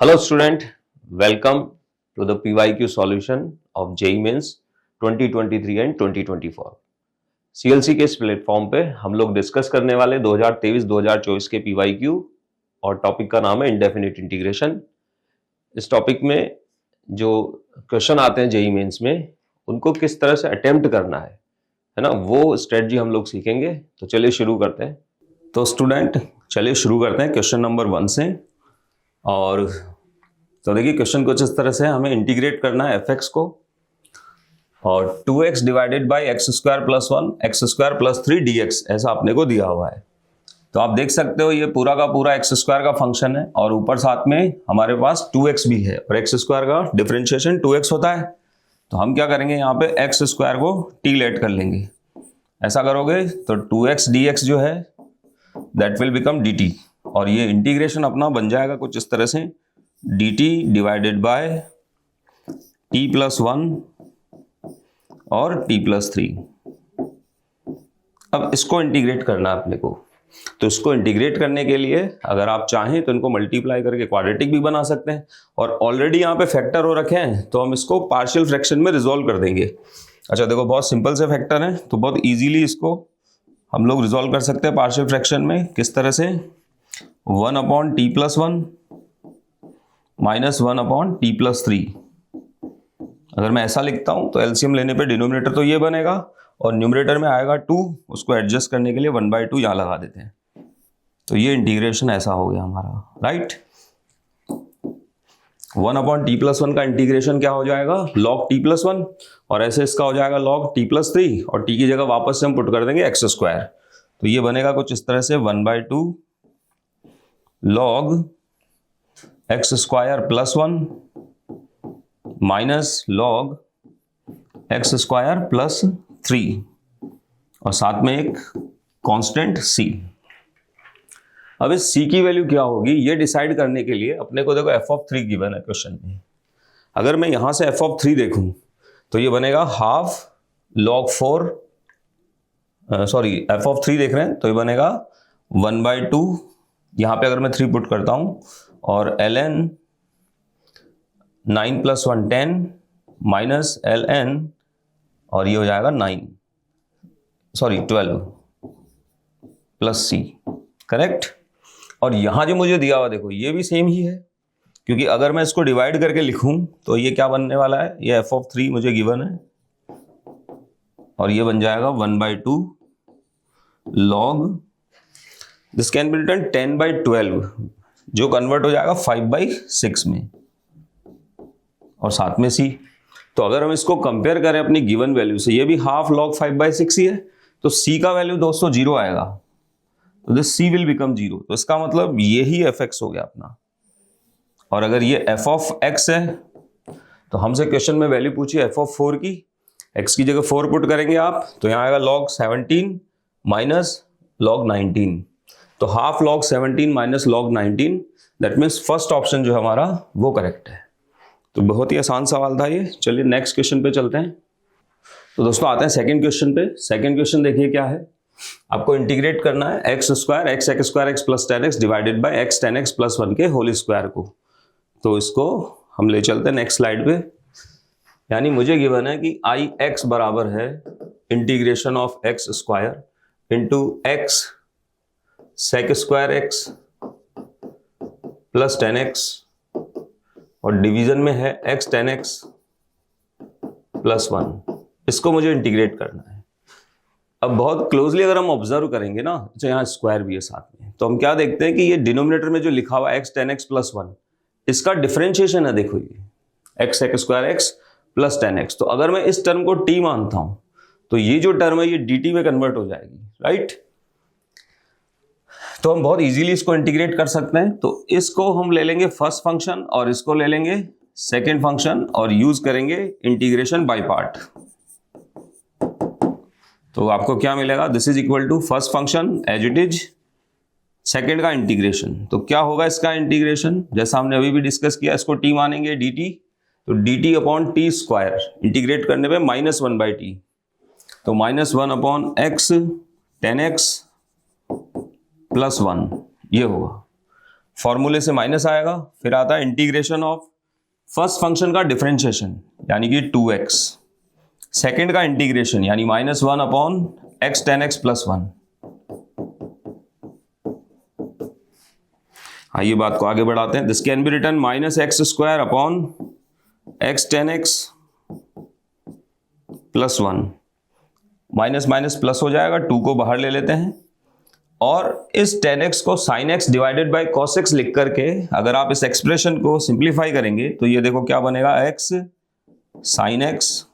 Hello student, welcome to the PYQ solution of JEE Mains 2023 and 2024। CLC के इस platform पे हम लोग डिस्कस करने वाले 2023-2024 के PYQ और टॉपिक का नाम है इंडेफिनिट इंटीग्रेशन। इस टॉपिक में जो क्वेश्चन आते हैं JEE मेंस में उनको किस तरह से अटेम्प्ट करना है ना, वो स्ट्रेटजी हम लोग सीखेंगे। तो चलिए शुरू करते हैं। तो स्टूडेंट चलिए शुरू करते हैं क्वेश्चन नंबर 1 से। और तो देखिए क्वेश्चन कुछ इस तरह से, हमें इंटीग्रेट करना है fx को और 2x divided by x square plus 1 x square plus 3 dx ऐसा अपने को दिया हुआ है। तो आप देख सकते हो ये पूरा का पूरा एक्स स्क्वायर का फंक्शन है और ऊपर साथ में हमारे पास 2x भी है और एक्स स्क्वायर का डिफरेंशिएशन 2x होता है। तो हम क्या करेंगे, यहाँ पे एक्स स्क्वायर को t लेट कर लेंगे। ऐसा करोगे तो 2x dx जो है दैट विल बिकम dt और ये इंटीग्रेशन अपना बन जाएगा कुछ इस तरह से, dt divided by t plus 1 और t प्लस 3। अब इसको इंटीग्रेट करना है अपने को। तो इसको इंटीग्रेट करने के लिए अगर आप चाहें तो इनको मल्टीप्लाई करके क्वाड्रेटिक भी बना सकते हैं और ऑलरेडी यहाँ पे फैक्टर हो रखे हैं तो हम इसको पार्शियल फ्रैक्शन में रिजॉल्व कर देंगे। अच्छा देखो बहुत सिंपल से फैक्टर है तो बहुत इजीली इसको हम लोग रिजॉल्व कर सकते हैं पार्शियल फ्रैक्शन में। किस तरह से, 1 upon T plus 1 minus 1 upon T plus 3। अगर मैं ऐसा लिखता हूं तो एलसीएम लेने पे डिनोमिनेटर तो ये बनेगा और न्यूमरेटर में आएगा 2, उसको एडजस्ट करने के लिए 1/2 यहां लगा देते हैं। तो ये इंटीग्रेशन ऐसा हो गया हमारा, राइट। 1 अपॉन टी प्लस 1 का इंटीग्रेशन क्या हो जाएगा, log t प्लस 1 और ऐसे इसका हो जाएगा log t प्लस 3 और t की जगह वापस से हम पुट कर देंगे एक्स स्क्वायर। तो ये बनेगा कुछ इस तरह से 1/2 log x square plus 1 minus log x square plus 3 और साथ में एक कांस्टेंट c। अब इस c की वैल्यू क्या होगी ये डिसाइड करने के लिए अपने को देखो f(3) गिवन है क्वेश्चन में। अगर मैं यहां से f(3) देखूं तो ये बनेगा हाफ log 4 f(3) देख रहे हैं तो ये बनेगा 1/2। यहां पे अगर मैं 3 पुट करता हूं और ln 9 प्लस 1 10 माइनस ln और ये हो जाएगा 12 प्लस c, करेक्ट। और यहां जो मुझे दिया हुआ देखो ये भी सेम ही है क्योंकि अगर मैं इसको डिवाइड करके लिखूं तो ये क्या बनने वाला है, ये f(3) मुझे गिवन है और ये बन जाएगा 1/2 log this can be written 10/12 जो कन्वर्ट हो जाएगा 5/6 में और साथ में c। तो अगर हम इसको कंपेयर करें अपनी गिवन वैल्यू से, ये भी हाफ log 5/6 ही है तो c का वैल्यू दोस्तों 0 आएगा। तो दिस c विल बिकम 0। तो इसका मतलब ये ही fx हो गया अपना। और अगर ये f ऑफ x है तो हमसे क्वेश्चन में वैल्यू पूछी f(4) की, x की जगह 4 पुट करेंगे आप तो यहाँ आएगा log 17 माइनस log 19। तो half log 17 minus log 19 that means first option जो हमारा वो करेक्ट है। तो बहुत ही आसान सवाल था ये। चलिए नेक्स्ट क्वेश्चन पे चलते हैं। तो दोस्तों आते हैं सेकंड क्वेश्चन पे। सेकंड क्वेश्चन देखिए क्या है, आपको इंटीग्रेट करना है x square x square x plus 10x divided by x 10x plus 1 के होल स्क्वायर को। तो इसको हम ले चलते हैं नेक्स्ट स्लाइड पे। यानी मुझे गिवन है कि आई एक्स बराबर है integration of x square into x sec square x plus 10x और डिवीजन में है x 10x प्लस 1। इसको मुझे इंटीग्रेट करना है। अब बहुत क्लोजली अगर हम ऑब्जर्व करेंगे ना, तो यहाँ स्क्वायर भी है साथ में, तो हम क्या देखते हैं कि ये डिनोमिनेटर में जो लिखा हुआ है x 10x प्लस 1 इसका डिफरेंशिएशन है। देखो ये x sec square x plus 10x। तो अगर मैं इस टर्म को t मानता हूं तो ये जो टर्म है ये dt में कन्वर्ट हो जाएगी, राइट। तो हम बहुत इजीली इसको इंटीग्रेट कर सकते हैं। तो इसको हम ले लेंगे फर्स्ट फंक्शन और इसको ले लेंगे सेकेंड फंक्शन और यूज करेंगे इंटीग्रेशन बाय पार्ट। तो आपको क्या मिलेगा, this is equal to first function as it is, second का इंटीग्रेशन। तो क्या होगा इसका इंटीग्रेशन, जैसा हमने अभी भी डिस्कस किया, इसको t मानेंगे dt, तो dt upon T square integrate करने पे -1/t, तो -1 अपॉन x 10x प्लस 1 ये होगा। फॉर्मूले से माइनस आएगा, फिर आता है इंटीग्रेशन ऑफ फर्स्ट फंक्शन का डिफरेंशिएशन यानी कि 2x, सेकंड का इंटीग्रेशन यानी -1 upon x tan x plus 1। आइए बात को आगे बढ़ाते हैं। This can be written -x² upon x tan x plus 1। Minus minus plus हो जाएगा, 2 को बाहर ले लेते हैं और इस tan x को sin x divided by cos x लिख करके अगर आप इस एक्सप्रेशन को सिंप्लीफाई करेंगे तो ये देखो क्या बनेगा, x sin x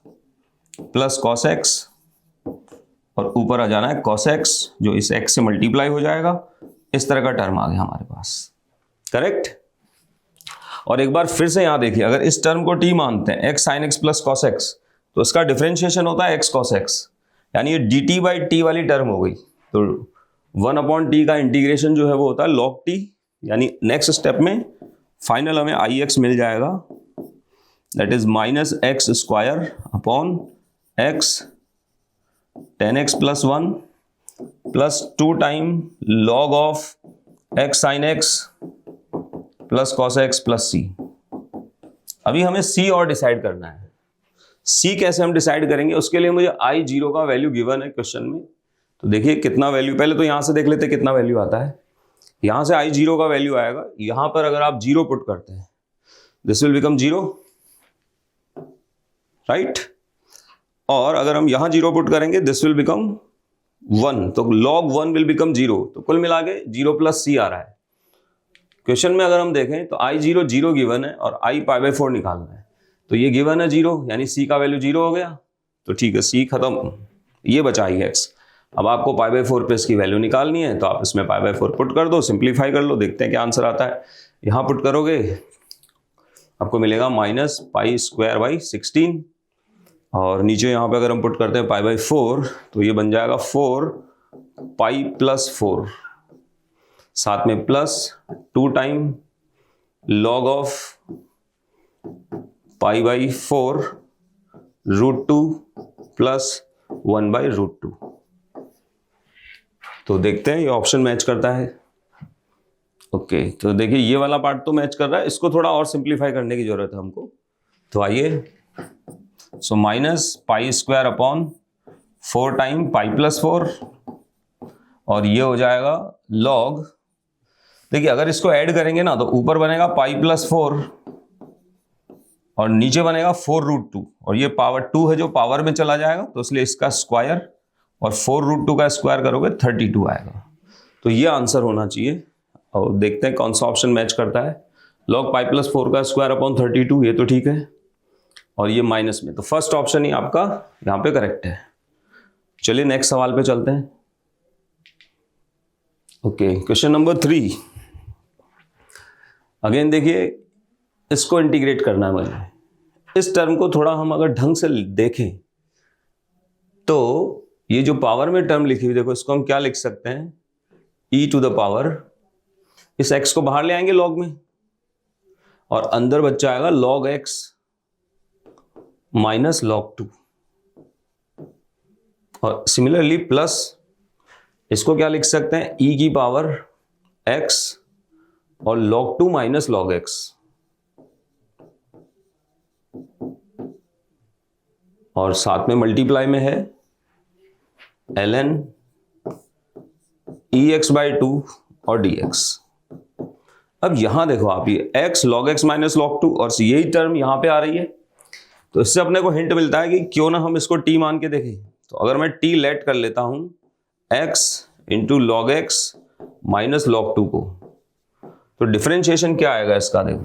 plus cos x और ऊपर आ जाना है cos x जो इस x से मल्टीप्लाई हो जाएगा। इस तरह का टर्म आ गया हमारे पास, करेक्ट। और एक बार फिर से यहां देखिए, अगर इस टर्म को t मानते हैं x sin x plus cos x तो इसका डिफरेंशिएशन होता है x cos x, यानी ये dt बाई t वाली टर्म हो गई। तो 1 अपॉन टी का इंटीग्रेशन जो है वो होता है log t, यानी नेक्स्ट स्टेप में फाइनल हमें ix मिल जाएगा, that is -x² upon x tan x plus 1 plus 2 time log of x sin x plus cos x plus c। अभी हमें c और डिसाइड करना है। c कैसे हम डिसाइड करेंगे, उसके लिए मुझे I0 का वैल्यू गिवन है क्वेश्चन में। तो देखिए कितना वैल्यू, पहले तो यहां से देख लेते कितना वैल्यू आता है। यहां से I0 का वैल्यू आएगा, यहां पर अगर आप 0 पुट करते हैं दिस विल बिकम 0, राइट। और अगर हम यहां 0 पुट करेंगे दिस विल बिकम 1, तो log 1 विल बिकम 0। तो कुल मिला के 0 प्लस c आ रहा है। क्वेश्चन में अगर हम देखें तो I0 0 गिवन है और I π/4 निकालना है, तो ये गिवन है 0 यानी c का वैल्यू 0 हो गया। तो ठीक है, c खत्म, ये बचा ही x। अब आपको π/4 पे इसकी वैल्यू निकालनी है, तो आप इसमें π/4 पुट कर दो, सिंप्लीफाई कर लो, देखते हैं क्या आंसर आता है। यहां पुट करोगे आपको मिलेगा -π²/16 और नीचे यहां पे अगर हम पुट करते हैं π/4 तो ये बन जाएगा 4π+4, साथ में plus 2 time log of π/4 √2 plus 1/√2। तो देखते हैं ये ऑप्शन मैच करता है। ओके, तो देखिए ये वाला पार्ट तो मैच कर रहा है, इसको थोड़ा और सिंप्लीफाई करने की जरूरत है हमको। तो आइए, सो -π² अपॉन 4 टाइम π+4 और ये हो जाएगा log, देखिए अगर इसको ऐड करेंगे ना तो ऊपर बनेगा π+4 और नीचे बनेगा 4√2 और ये पावर 2 है जो पावर में चला जाएगा, तो इसलिए इसका स्क्वायर और 4√2 का स्क्वायर करोगे 32 आएगा। तो ये आंसर होना चाहिए। और देखते हैं कौन सा ऑप्शन मैच करता है। log π+4 का स्क्वायर अपॉन 32, ये तो ठीक है, और ये माइनस में, तो फर्स्ट ऑप्शन ही आपका यहाँ पे करेक्ट है। चलिए नेक्स्ट सवाल पे चलते हैं। Okay, question number 3। अगेन देखिए, इसको इंटीग्रेट करना है मुझे। इस टर्म को थोड़ा हम अगर ढंग से देखें तो ये जो पावर में टर्म लिखी हुई देखो, इसको हम क्या लिख सकते हैं, e⁻, इस x को बाहर ले आएंगे log में और अंदर बच जाएगा log x माइनस log 2, और सिमिलरली प्लस इसको क्या लिख सकते हैं, e⁻x और log 2 माइनस log x, और साथ में मल्टीप्लाई में है ln ex/2 और dx। अब यहां देखो आप, ये x log x minus log 2 और यही टर्म यहां पे आ रही है, तो इससे अपने को हिंट मिलता है कि क्यों ना हम इसको t मान के देखें। तो अगर मैं t लेट कर लेता हूं x into log x minus log 2 को, तो डिफरेंशिएशन क्या आएगा इसका, देखो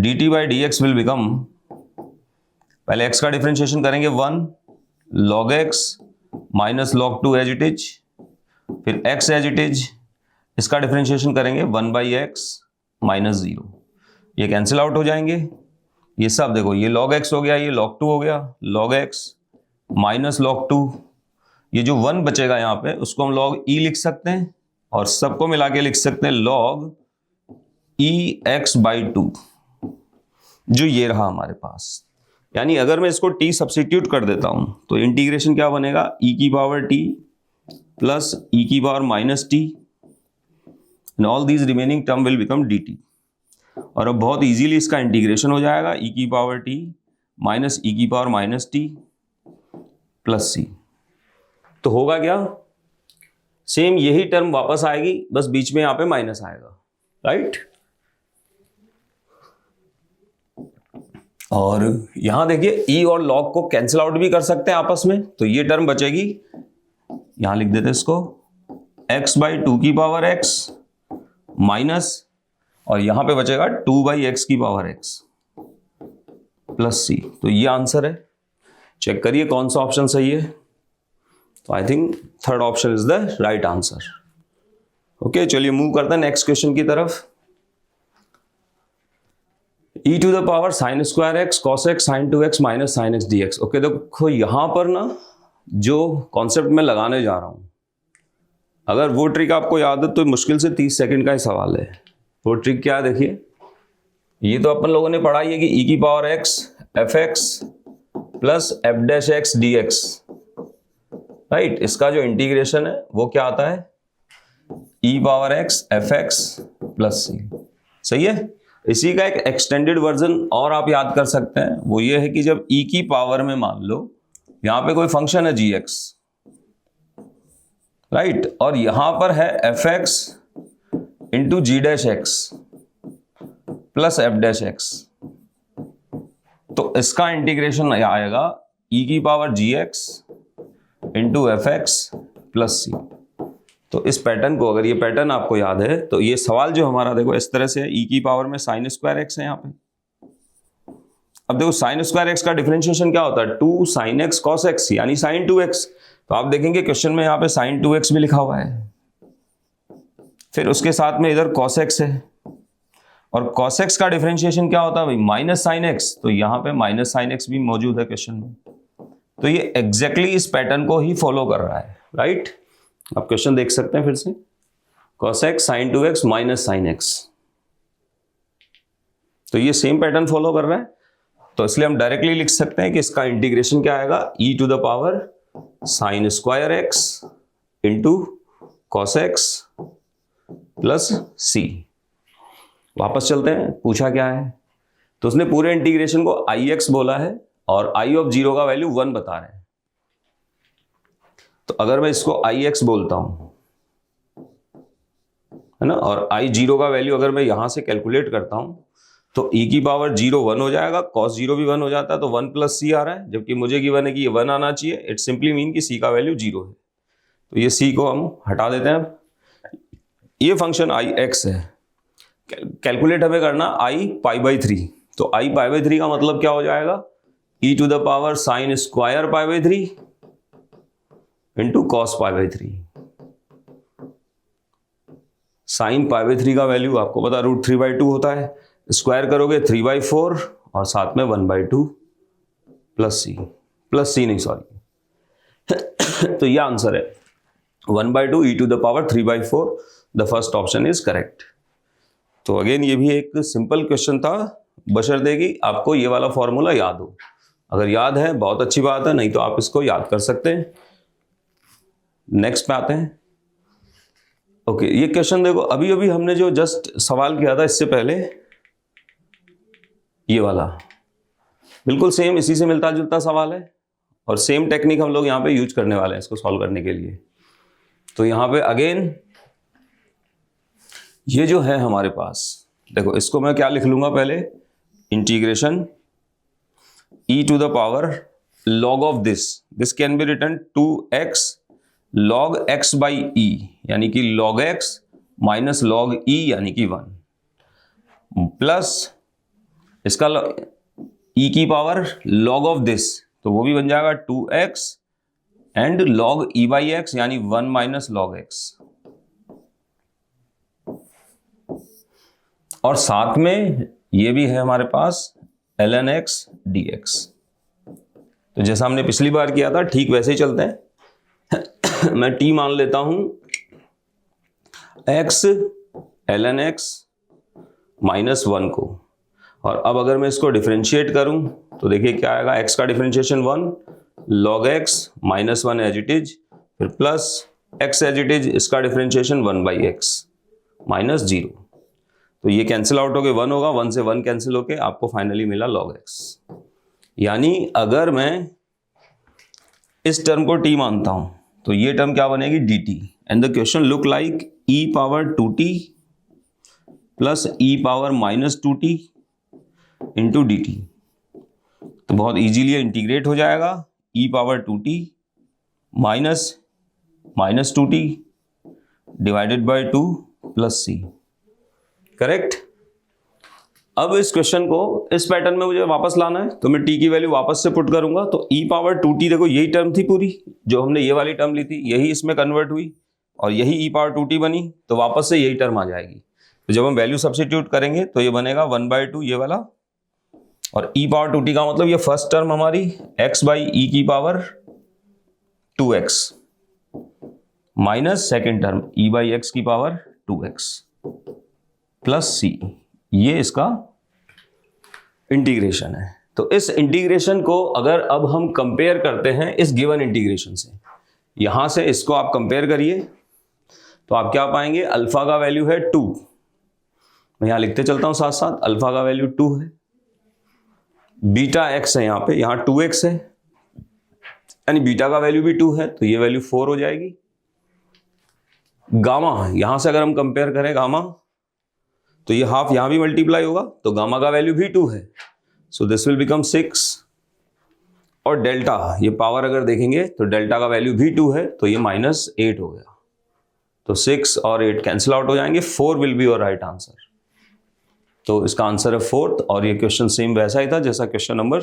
dt/dx विल बिकम, पहले x का डिफरेंशिएशन करेंगे 1 log x minus log 2 as it is, फिर x एज इट इज, इसका डिफरेंशिएशन करेंगे 1/x माइनस 0, ये कैंसिल आउट हो जाएंगे। ये सब देखो, ये log x हो गया, ये log 2 हो गया, log x माइनस log 2, ये जो 1 बचेगा यहाँ पे उसको हम log e लिख सकते हैं और सबको मिला के लिख सकते हैं log ex/2, जो ये रहा हमारे पास। यानी अगर मैं इसको t सब्स्टिट्यूट कर देता हूं तो इंटीग्रेशन क्या बनेगा, e⁻t plus e⁻−t and all these remaining term will become dt। और अब बहुत इजीली इसका इंटीग्रेशन हो जाएगा, e की पावर t माइनस e की power minus t plus c। तो होगा क्या, सेम यही टर्म वापस आएगी, बस बीच में यहां पे माइनस आएगा, राइट। और यहां देखिए e और log को कैंसिल आउट भी कर सकते हैं आपस में, तो ये टर्म बचेगी, यहां लिख देते हैं इसको x बाई 2 की पावर x माइनस, और यहां पे बचेगा 2 बाई x की पावर x प्लस c। तो ये आंसर है। चेक करिए कौन सा ऑप्शन सही है। तो I think third option is the right answer. Okay, चलिए मूव करते हैं नेक्स्ट क्वेश्चन की तरफ। e to the power sine square x cos x sine 2x minus sine x D x. Okay, देखो यहां पर ना जो कॉन्सेप्ट मैं लगाने जा रहा हूं, अगर वो ट्रिक आपको याद है तो मुश्किल से 30 सेकंड का ही सवाल है। वो ट्रिक क्या है, देखिए ये तो अपन लोगों ने पढ़ा ही है कि e की power x F X plus F dash X D X, right. इसका जो इंटीग्रेशन है वो क्या आता है, e power x F X plus C. सही है। इसी का एक एक्सटेंडेड वर्जन और आप याद कर सकते हैं, वो ये है कि जब e की पावर में मान लो यहां पे कोई फंक्शन है gx, राइट, और यहां पर है F X into G dash X plus F dash X, तो इसका इंटीग्रेशन आएगा e की power G X into F X plus C. तो इस पैटर्न को, अगर ये पैटर्न आपको याद है, तो ये सवाल जो हमारा देखो इस तरह से है, e की पावर में साइन स्क्वायर एक्स है यहाँ पे। अब देखो साइन स्क्वायर एक्स का डिफरेंशिएशन क्या होता है, 2 साइन एक्स कॉस एक्स यानी साइन 2x। तो आप देखेंगे क्वेश्चन में यहाँ पे साइन 2x भी लिखा हुआ है, फिर उसके साथ में इधर कॉस एक्स है, और कॉस एक्स का डिफरेंशिएशन क्या होता है भाई, माइनस साइन एक्स। तो यहाँ पे माइनस साइन एक्स भी मौजूद है क्वेश्चन में। तो ये एग्जैक्टली इस पैटर्न को ही फॉलो कर रहा है, राइट। आप क्वेश्चन देख सकते हैं फिर से, cos x sin 2x minus sine x, तो ये सेम पैटर्न फॉलो कर रहा है। तो इसलिए हम डायरेक्टली लिख सकते हैं कि इसका इंटीग्रेशन क्या आएगा, e to the power sine square X into cos X plus C. वापस चलते हैं, पूछा क्या है, तो उसने पूरे इंटीग्रेशन को ix बोला है और i ऑफ 0 का वैल्यू 1 बता रहे हैं। तो अगर मैं इसको ix बोलता हूं, है ना, और i0 का वैल्यू अगर मैं यहां से कैलकुलेट करता हूं, तो e की पावर 0 1 हो जाएगा, cos 0 भी 1 हो जाता है, तो 1 प्लस c आ रहा है, जबकि मुझे गिवन है कि ये 1 आना चाहिए। इट सिंपली मीन कि c का वैल्यू 0 है, तो ये c को हम हटा देते हैं। ये फंक्शन ix है, कैलकुलेट हमें करना i पाई बाई 3, तो i पाई बाई 3 का मतलब क्या हो जाएगा, e to the power sine square pi by 3 into cos pi by 3। Sine pi by 3 का वैल्यू आपको पता रूट 3/2 होता है, स्क्वायर करोगे 3/4 और साथ में 1/2 प्लस सी नहीं सॉरी तो ये आंसर है 1/2 e to the power 3/4। The first option is correct. तो अगेन ये भी एक सिंपल क्वेश्चन था, बशर्ते कि आपको ये वाला फॉर्मूला याद हो। अगर याद है बहुत अच्छी बात है, नहीं तो आप इसको याद कर सकते हैं। नेक्स्ट पे आते हैं। ओके, ये क्वेश्चन देखो, अभी अभी हमने जो जस्ट सवाल किया था इससे पहले, ये वाला बिल्कुल सेम इसी से मिलता जुलता सवाल है, और सेम टेक्निक हम लोग यहाँ पे यूज करने वाले हैं इसको सॉल्व करने के लिए। तो यहाँ पे अगेन ये जो है हमारे पास, देखो इसको मैं क्या लिख लूंगा पहले, integration e to the power log of this can be written 2x log x by e, यानी कि log x minus log e यानी कि 1, प्लस इसका e की पावर log ऑफ दिस, तो वो भी बन जाएगा 2x and log e by x यानी 1 माइनस log x, और साथ में ये भी है हमारे पास ln x dx। तो जैसा हमने पिछली बार किया था ठीक वैसे ही चलते हैं। मैं t मान लेता हूं x ln x माइनस 1 को, और अब अगर मैं इसको डिफरेंशिएट करूं तो देखिए क्या आएगा, x का differentiation 1 log x minus 1 as it is, फिर plus x as it is, इसका डिफरेंशिएशन 1 बाई एक्स, माइनस 0। तो ये कैंसिल आउट होके 1 होगा, 1 से 1 कैंसिल होके आपको फाइनली मिला log x। यानी अगर मैं इस टर्म को t मानता हूं तो ये टर्म क्या बनेगी dt, and the question look like e power 2t plus e power minus 2t into dt। तो बहुत इजीली इंटीग्रेट हो जाएगा, e power 2t minus 2t divided by 2 plus c। Correct. अब इस क्वेश्चन को इस पैटर्न में मुझे वापस लाना है, तो मैं t की वैल्यू वापस से पुट करूंगा। तो e पावर 2t, देखो यही टर्म थी पूरी जो हमने ये वाली टर्म ली थी, यही इसमें कन्वर्ट हुई और यही e पावर 2t बनी, तो वापस से यही टर्म आ जाएगी। तो जब हम वैल्यू सब्स्टिट्यूट करेंगे तो ये बनेगा 1/2 ये वाला, और e पावर 2t का मतलब ये फर्स्ट टर्म हमारी x बाई e की power 2x minus second term e by x की पावर 2x प्लस c। ये इसका इंटीग्रेशन है। तो इस इंटीग्रेशन को अगर अब हम कंपेयर करते हैं इस गिवन इंटीग्रेशन से, यहां से इसको आप कंपेयर करिए तो आप क्या पाएंगे, अल्फा का वैल्यू है 2, मैं यहां लिखते चलता हूं साथ साथ, अल्फा का वैल्यू 2 है, बीटा x है, यहां पे यहां 2x है, यानी बीटा का वैल्यू भी 2 है, तो ये वैल्यू 4 हो जाएगी। गामा, यहां से अगर हम कंपेयर करें गामा, तो ये हाफ यहां भी मल्टीप्लाई होगा, तो गामा का वैल्यू भी 2 है, सो दिस विल बिकम 6। और डेल्टा, ये पावर अगर देखेंगे तो डेल्टा का वैल्यू भी 2 है, तो ये -8 हो गया। तो 6 और 8 कैंसिल आउट हो जाएंगे, 4 will be your right answer. तो इसका आंसर है 4th, और ये क्वेश्चन सेम वैसा ही था जैसा क्वेश्चन नंबर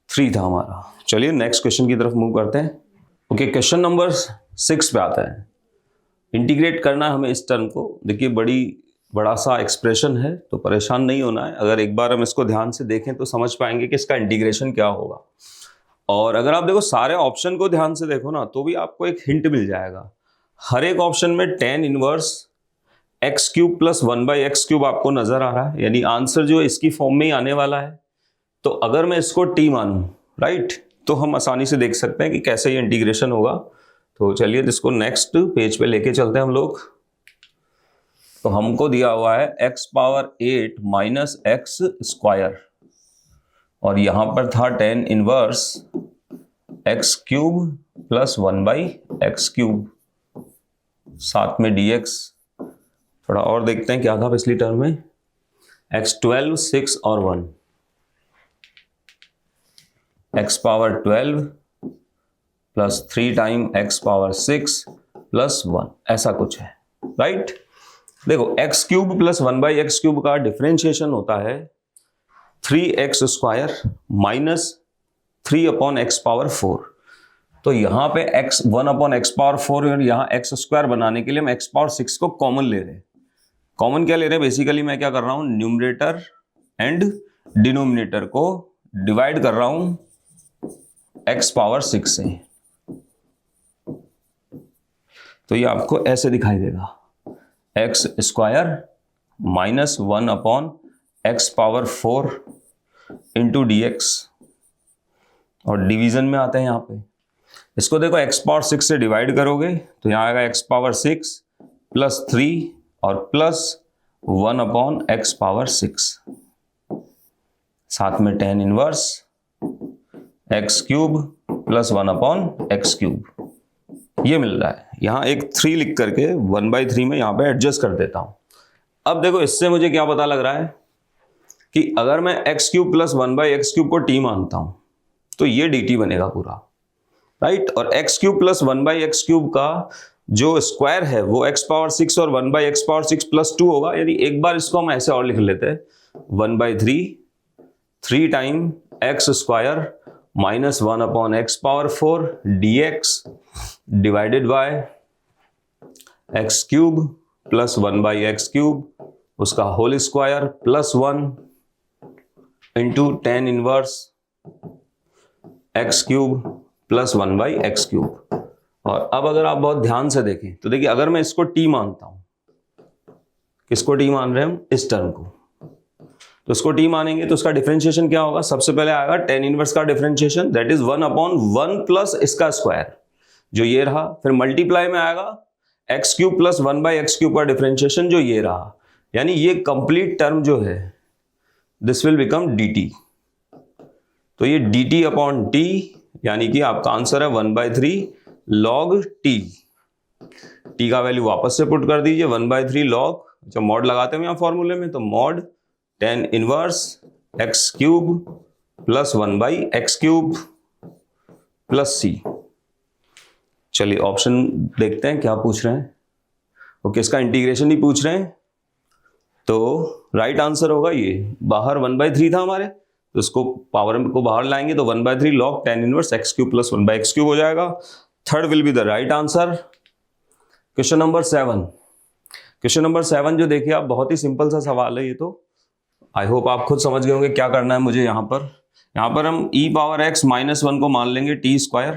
3 था हमारा। चलिए नेक्स्ट क्वेश्चन की तरफ मूव करते हैं। ओके, क्वेश्चन नंबर 6 पे आता है। इंटीग्रेट करना है हमें इस टर्म को। देखिए बड़ा सा एक्सप्रेशन है, तो परेशान नहीं होना है। अगर एक बार हम इसको ध्यान से देखें तो समझ पाएंगे कि इसका इंटीग्रेशन क्या होगा। और अगर आप देखो सारे ऑप्शन को ध्यान से देखो ना, तो भी आपको एक हिंट मिल जाएगा। हर एक ऑप्शन में tan inverse x³ plus 1/x³ आपको नजर आ रहा है, यानी आंसर जो है इसकी फॉर्म में ही आने वाला है। तो अगर मैं इसको t मानूं, राइट, तो हम आसानी से देख सकते हैं कि कैसे ये इंटीग्रेशन होगा। तो चलिए इसको नेक्स्ट पेज पे लेके चलते हैं हम लोग। तो हमको दिया हुआ है x power 8 minus x square, और यहां पर था tan inverse x³ plus 1/x³, साथ में dx। थोड़ा और देखते हैं क्या था पिछली टर्म में, x12 6 और 1, x power 12 plus 3 time x power 6 plus 1, ऐसा कुछ है, राइट। देखो x³ प्लस 1/x³ का डिफरेंशिएशन होता है 3x square minus 3/x power 4। तो यहां पे x 1/x पावर 4 और यहां x स्क्वायर बनाने के लिए हम x पावर 6 को कॉमन ले रहे हैं। कॉमन क्या ले रहे हैं, बेसिकली मैं क्या कर रहा हूं, न्यूमरेटर एंड डिनोमिनेटर को डिवाइड कर रहा हूं x पावर 6 से। तो ये आपको ऐसे दिखाई देगा, x square minus 1/x power 4 into dx, और डिवीजन में आते हैं यहां पे। इसको देखो x पावर 6 से डिवाइड करोगे तो यहां आएगा x पावर 6 प्लस 3 और प्लस 1/x पावर 6, साथ में tan inverse x³ plus 1/x³, ये मिल रहा है। यहां एक 3 लिख करके 1/3 में यहां पे एडजस्ट कर देता हूं। अब देखो इससे मुझे क्या पता लग रहा है कि अगर मैं x³ प्लस 1/x³ को t मानता हूं तो ये dt बनेगा पूरा, राइट। और x³ प्लस 1/x³ का जो स्क्वायर है वो x पावर 6 और 1/x पावर 6 प्लस 2 होगा। यानी एक बार इसको हम ऐसे और लिख लेते हैं, 1/3 3 time x square minus 1/x power 4 dx divided by x³ plus 1/x³, उसका whole square plus 1 into tan inverse x³ plus 1/x³। और अब अगर आप बहुत ध्यान से देखें तो देखिए, अगर मैं इसको t मानता हूं, किसको t मान रहे हैं हम, इस टर्म को, तो इसको t मानेंगे तो उसका डिफरेंशिएशन क्या होगा, सबसे पहले आएगा tan इनवर्स का डिफरेंशिएशन, दैट इज 1/1 प्लस इसका स्क्वायर, जो ये रहा, फिर मल्टीप्लाई में आएगा एक्स क्यूब प्लस 1/x³ का डिफरेंशिएशन जो ये रहा, यानी ये कंप्लीट टर्म जो है दिस विल बिकम dt। तो ये dt अपॉन t, यानी कि आपका आंसर है 1/3 log t। t का वैल्यू वापस से पुट कर दीजिए 1/3 log, जब मॉड लगाते हैं यहाँ फॉर्मूले में, तो mod tan inverse x³ plus 1/x³ plus c। चलिए ऑप्शन देखते हैं क्या पूछ रहे हैं। ओके, इसका इंटीग्रेशन ही पूछ रहे हैं, तो राइट आंसर होगा ये। बाहर 1/3 था हमारे, तो इसको पावर को बाहर लाएंगे तो 1/3 log tan inverse x³ plus 1/x³ हो जाएगा। Third will be the right answer. Question number 7। Question number 7 जो देखिए आप, बहुत ही सिंपल सा सवाल है ये तो। आई होप आप खुद समझ गए होंगे क्या करना है मुझे। यहाँ पर हम e पावर x माइनस 1 को मान लेंगे t स्क्वायर,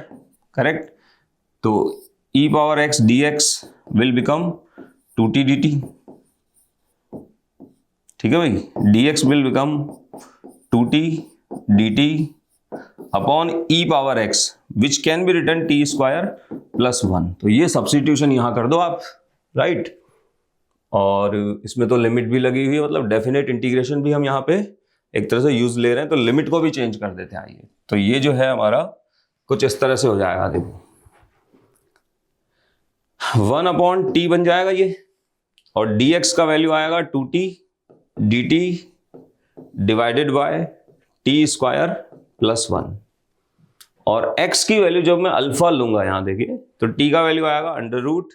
करेक्ट। तो e power x dx will become 2t dt, ठीक है भाई। dx will become 2t dt upon e power x which can be written t square plus 1। तो ये substitution यहां कर दो आप, राइट। और इसमें तो लिमिट भी लगी हुई है, मतलब डेफिनेट इंटीग्रेशन भी हम यहाँ पे एक तरह से यूज ले रहे हैं, तो लिमिट को भी चेंज कर देते हैं। आइए, तो ये जो है हमारा कुछ इस तरह से हो जाएगा, देखो 1/t बन जाएगा ये, और dx का वैल्यू आएगा 2t dt divided by t square plus 1। और x की वैल्यू जब मैं अल्फा लूंगा, यहां देखिए, तो t का वैल्यू आएगा under root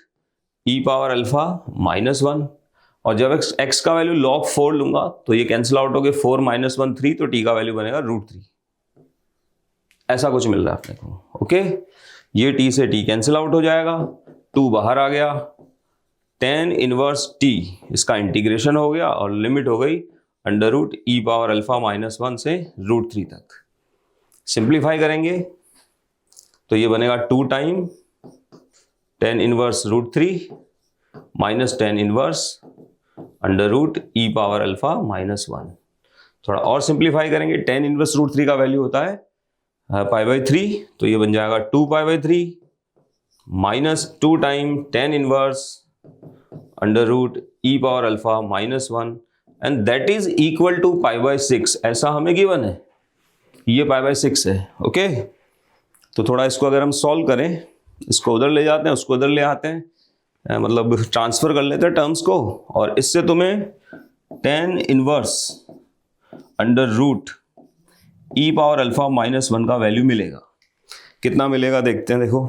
e power alpha minus 1, और जब x का वैल्यू log 4 लूंगा तो ये कैंसिल आउट हो गए, 4 - 1 3, तो t का वैल्यू बनेगा √3। ऐसा कुछ मिल रहा है अपने को। ओके, ये t से t कैंसिल आउट हो जाएगा, 2 बाहर आ गया, tan इनवर्स t इसका इंटीग्रेशन हो गया, और लिमिट हो गई under root e power alpha minus 1 से √3 तक। सिंप्लीफाई करेंगे तो ये बनेगा 2 time tan inverse √3 minus tan inverse under root e power alpha minus 1। थोड़ा और सिंप्लीफाई करेंगे, tan इनवर्स √3 का वैल्यू होता है π/3, तो ये बन जाएगा 2π/3 minus 2 time tan inverse under root e power alpha minus 1, and that is equal to π/6। ऐसा हमें गिवन है, ये π/6 है। ओके, तो थोड़ा इसको अगर हम सॉल्व करें, इसको उधर ले जाते हैं, उसको उधर ले आते हैं, मतलब ट्रांसफर कर लेते हैं टर्म्स को, और इससे तुम्हें tan inverse under root e power alpha minus 1 का वैल्यू मिलेगा। कितना मिलेगा देखते हैं। देखो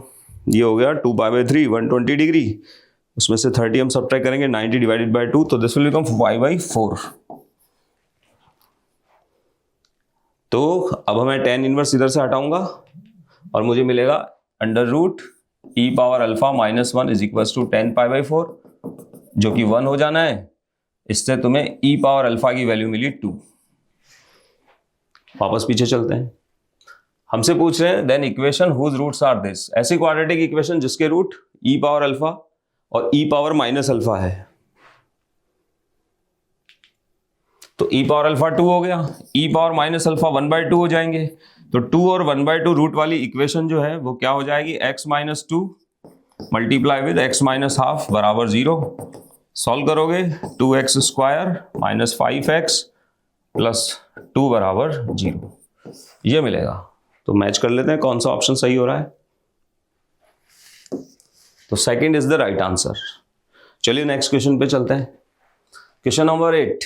ये हो गया 2π/3 120 डिग्री, उसमें से 30 हम सब्ट्रैक्ट करेंगे, 90 डिवाइडेड बाय 2, तो दिस विल बिकम π/4। तो अब मैं tan इनवर्स इधर से हटाऊंगा और मुझे मिलेगा under root e power alpha minus 1 is equal to 10 π/4, जो कि 1 हो जाना है। इससे तुम्हें e पावर अल्फा की वैल्यू मिली 2। वापस पीछे चलते हैं, हमसे पूछ रहे हैं then equation whose roots are this. ऐसी क्वाड्रेटिक इक्वेशन जिसके रूट e पावर अल्फा और e पावर माइनस अल्फा है। तो e पावर अल्फा 2 हो गया, e पावर माइनस अल्फा 1/2 हो जाएंगे। तो 2 और 1/2 रूट वाली इक्वेशन जो है वो क्या हो जाएगी, x - 2 multiply with x - half बराबर 0। सॉल्व करोगे 2x square minus 5x plus 2 बराबर 0, ये मिलेगा। तो मैच कर लेते हैं कौन सा ऑप्शन सही हो रहा है। तो second is the right answer. चलिए नेक्स्ट क्वेश्चन पे चलते हैं। क्वेश्चन नंबर 8,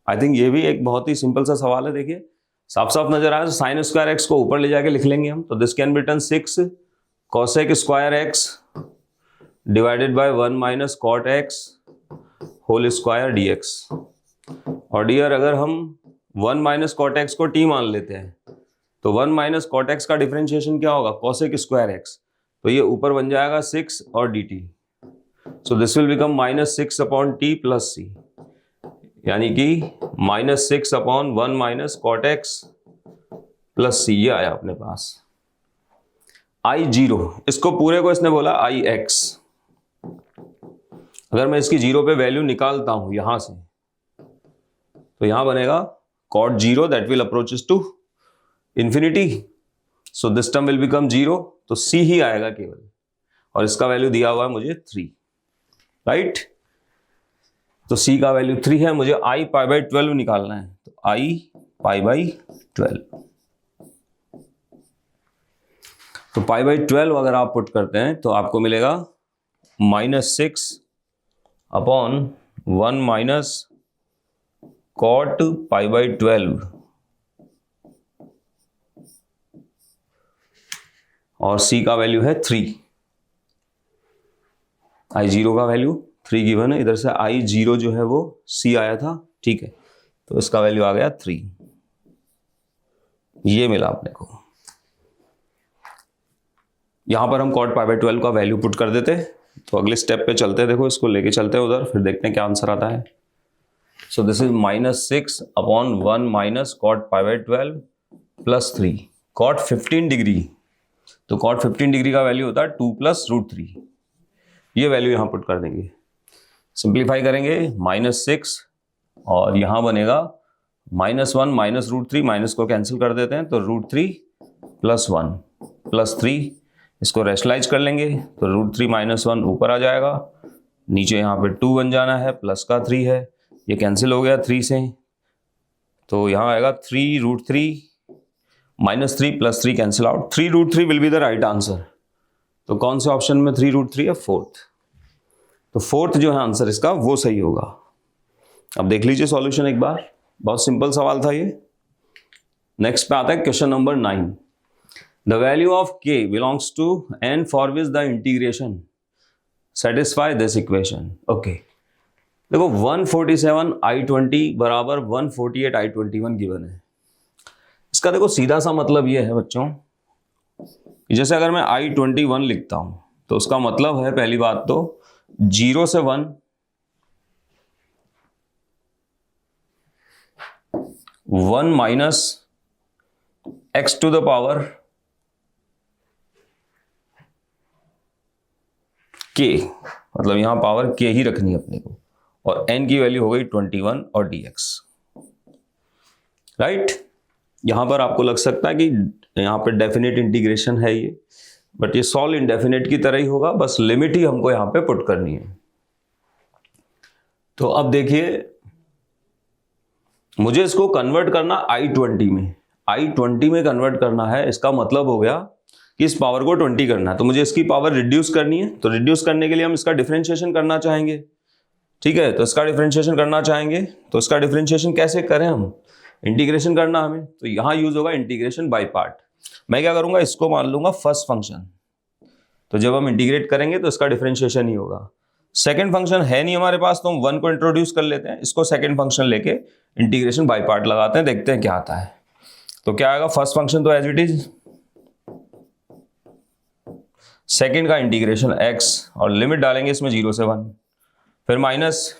आई थिंक ये भी एक बहुत ही सिंपल सा सवाल है। देखिए साफ साफ नजर आ रहा है, साइन स्क्वायर एक्स को ऊपर ले जाके लिख लेंगे हम। तो this can be written 6 cosec square x divided by 1 minus cot x whole square dx। और डियर अगर हम 1 माइनस कॉट एक्स को t मान लेते हैं, तो 1 माइनस कॉट एक्स का डिफरेंशिएशन क्या होगा, cosec स्क्वायर एक्स। तो ये ऊपर बन जाएगा 6 और dt। So this will become -6/t plus c, यानी कि -6/1 minus cot x plus c। ये आया अपने पास I0। इसको पूरे को इसने बोला Ix। अगर मैं इसकी 0 पे वैल्यू निकालता हूं यहां से, तो यहां बनेगा cot 0 that will approaches to infinity. So this term will become 0, तो c ही आएगा केवल, और इसका वैल्यू दिया हुआ है मुझे 3। राइट। तो c का वैल्यू 3 है, मुझे i पाई बाई 12 निकालना है, तो i पाई बाई 12, तो पाई बाई 12 अगर आप पुट करते हैं तो आपको मिलेगा -6 upon 1 minus cot pi by 12, और c का वैल्यू है 3, I0 का वैल्यू 3 गिवन है, इधर से I0 जो है वो c आया था, ठीक है, तो इसका वैल्यू आ गया 3, ये मिला अपने को। यहां पर हम कॉट पाई बाई 12 का वैल्यू पुट कर देते, तो अगले स्टेप पे चलते हैं, देखो इसको लेके चलते हैं उधर, फिर देखते हैं क्या आंसर आता है। So this is -6 upon 1 minus cot pi by 12 plus 3, cot 15 degree, तो कॉट 15 डिग्री का वैल्यू होता है 2 प्लस √3, ये वैल्यू यहां पुट कर देंगे, सिंप्लीफाई करेंगे -6 और यहां बनेगा -1 माइनस √3, माइनस को कैंसिल कर देते हैं, तो √3 प्लस 1 प्लस 3, इसको रेशनलाइज कर लेंगे, तो √3 माइनस 1 ऊपर आ जाएगा, नीचे यहाँ पे 2 बन जाना है, प्लस का 3 है, ये कैंसिल हो गया 3 से, तो यहाँ आएगा 3√3 minus 3 plus 3 cancel out, 3√3 will be the right answer. तो कौन से ऑप्शन में 3√3 है? फोर्थ, तो फोर्थ जो है आंसर इसका वो सही होगा। अब देख लीजिए सॉल्यूशन एक बार, बहुत सिंपल सवाल था ये। नेक्स्ट पे आता है question number 9, the value of k belongs to n for which the integration satisfy this equation। okay, देखो 147 I20 बराबर 148 I21 गिवन है। इसका देखो सीधा सा मतलब ये है बच्चों, जैसे अगर मैं I21 लिखता हूं तो उसका मतलब है, पहली बात तो 0 से 1 minus x to the power k, मतलब यहां पावर k ही रखनी है अपने को, और n की वैल्यू हो गई 21 और dx, राइट। यहां पर आपको लग सकता है कि यहां पे डेफिनेट इंटीग्रेशन है ये, बट ये सॉल्व इंडेफिनेट की तरह ही होगा, बस लिमिट ही हमको यहां पे पुट करनी है। तो अब देखिए, मुझे इसको कन्वर्ट करना I20 में, I20 में कन्वर्ट करना है, इसका मतलब हो गया कि इस पावर को 20 करना है, तो मुझे इसकी पावर रिड्यूस करनी है, तो रिड्यूस करने के लिए हम इसका डिफरेंशिएशन करना चाहेंगे, ठीक है, तो इसका डिफरेंशिएशन करना चाहेंगे, तो इसका डिफरेंशिएशन कैसे करें हम, इंटीग्रेशन करना हमें, तो यहां यूज होगा इंटीग्रेशन बाय पार्ट। मैं क्या करूंगा, इसको मान लूंगा फर्स्ट फंक्शन, तो जब हम इंटीग्रेट करेंगे तो इसका डिफरेंशिएशन ही होगा। सेकंड फंक्शन है नहीं हमारे पास, तो हम 1 को इंट्रोड्यूस कर लेते हैं, इसको सेकंड फंक्शन लेके इंटीग्रेशन बाय पार्ट लगाते हैं, देखते हैं क्या आता है। तो क्या आएगा, फर्स्ट फंक्शन तो एज इट इज, सेकंड का इंटीग्रेशन x, और लिमिट डालेंगे इसमें 0 से 1, फिर माइनस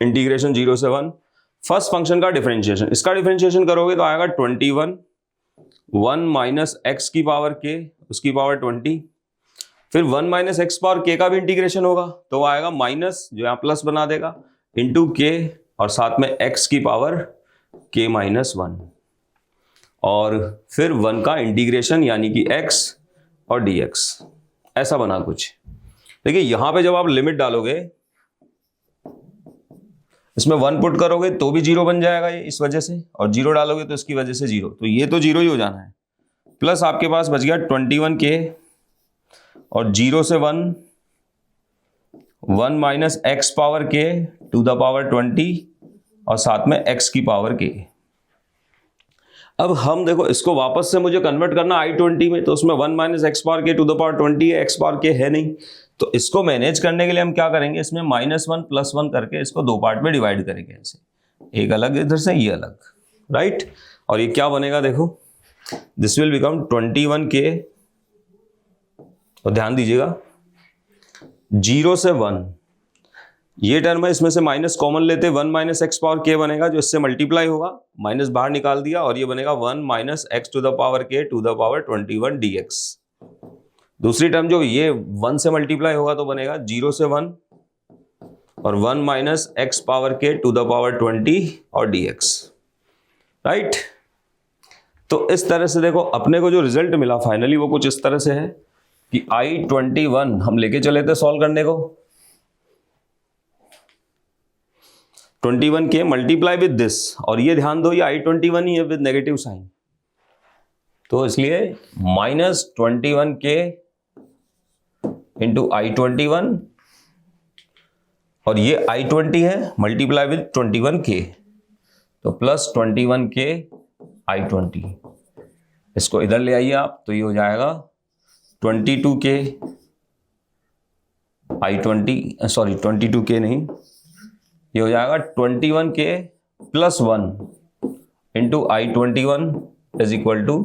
इंटीग्रेशन 0 से 1, फर्स्ट फंक्शन का डिफरेंशिएशन, इसका डिफरेंशिएशन करोगे तो आएगा 21, 1 माइनस एक्स की पावर k, उसकी पावर 20, फिर 1 माइनस एक्स पावर k का भी इंटीग्रेशन होगा, तो आएगा माइनस, जो यहाँ प्लस बना देगा, इंटू k, और साथ में x की पावर k माइनस 1, और फिर 1 का इंटीग्रेशन यानी कि x और dx, ऐसा बना कुछ। देखिए यहां पे जब आप लिमिट डालोगे, इसमें 1 पुट करोगे तो भी 0 बन जाएगा ये, इस वजह से, और 0 डालोगे तो इसकी वजह से 0, तो ये तो 0 ही हो जाना है, प्लस आपके पास बच गया 21k, और 0 से 1 minus x power k to the power 20, और साथ में x की पावर k। अब हम देखो इसको वापस से मुझे कन्वर्ट करना I20 में, तो उसमें 1 minus x power k to the power 20 है, x पावर k है नहीं, तो इसको मैनेज करने के लिए हम क्या करेंगे, इसमें -1 + 1 करके इसको 2 पार्ट में डिवाइड करेंगे, ऐसे एक अलग इधर से, ये अलग, राइट। और ये क्या बनेगा, देखो दिस विल बिकम 21k, और ध्यान दीजिएगा 0 से 1, ये टर्म है, इसमें से माइनस कॉमन लेते, 1 माइनस एक्स पावर k बनेगा, जो इससे मल्टीप्लाई होगा, माइनस बाहर निकाल दिया, और ये बनेगा 1 minus x to the power k to the power 21 dx। दूसरी टर्म जो ये 1 से मल्टीप्लाई होगा तो बनेगा 0 से 1, और 1 minus x power k to the power 20 और dx, राइट। तो इस तरह से देखो अपने को जो रिजल्ट मिला फाइनली वो कुछ इस तरह से है कि I21 हम लेके चले थे सॉल्व करने को, 21k मल्टीप्लाई विद दिस, और ये ध्यान दो ये I21 ही है विद नेगेटिव साइन, तो इसलिए -21k इंटू I21, और ये I20 है मल्टीप्लाई विद 21k, तो प्लस 21k I20, इसको इधर ले आइए आप, तो ये हो जाएगा 22k I20, सॉरी 22k नहीं, ये हो जाएगा 21k plus 1 into I21 is equal to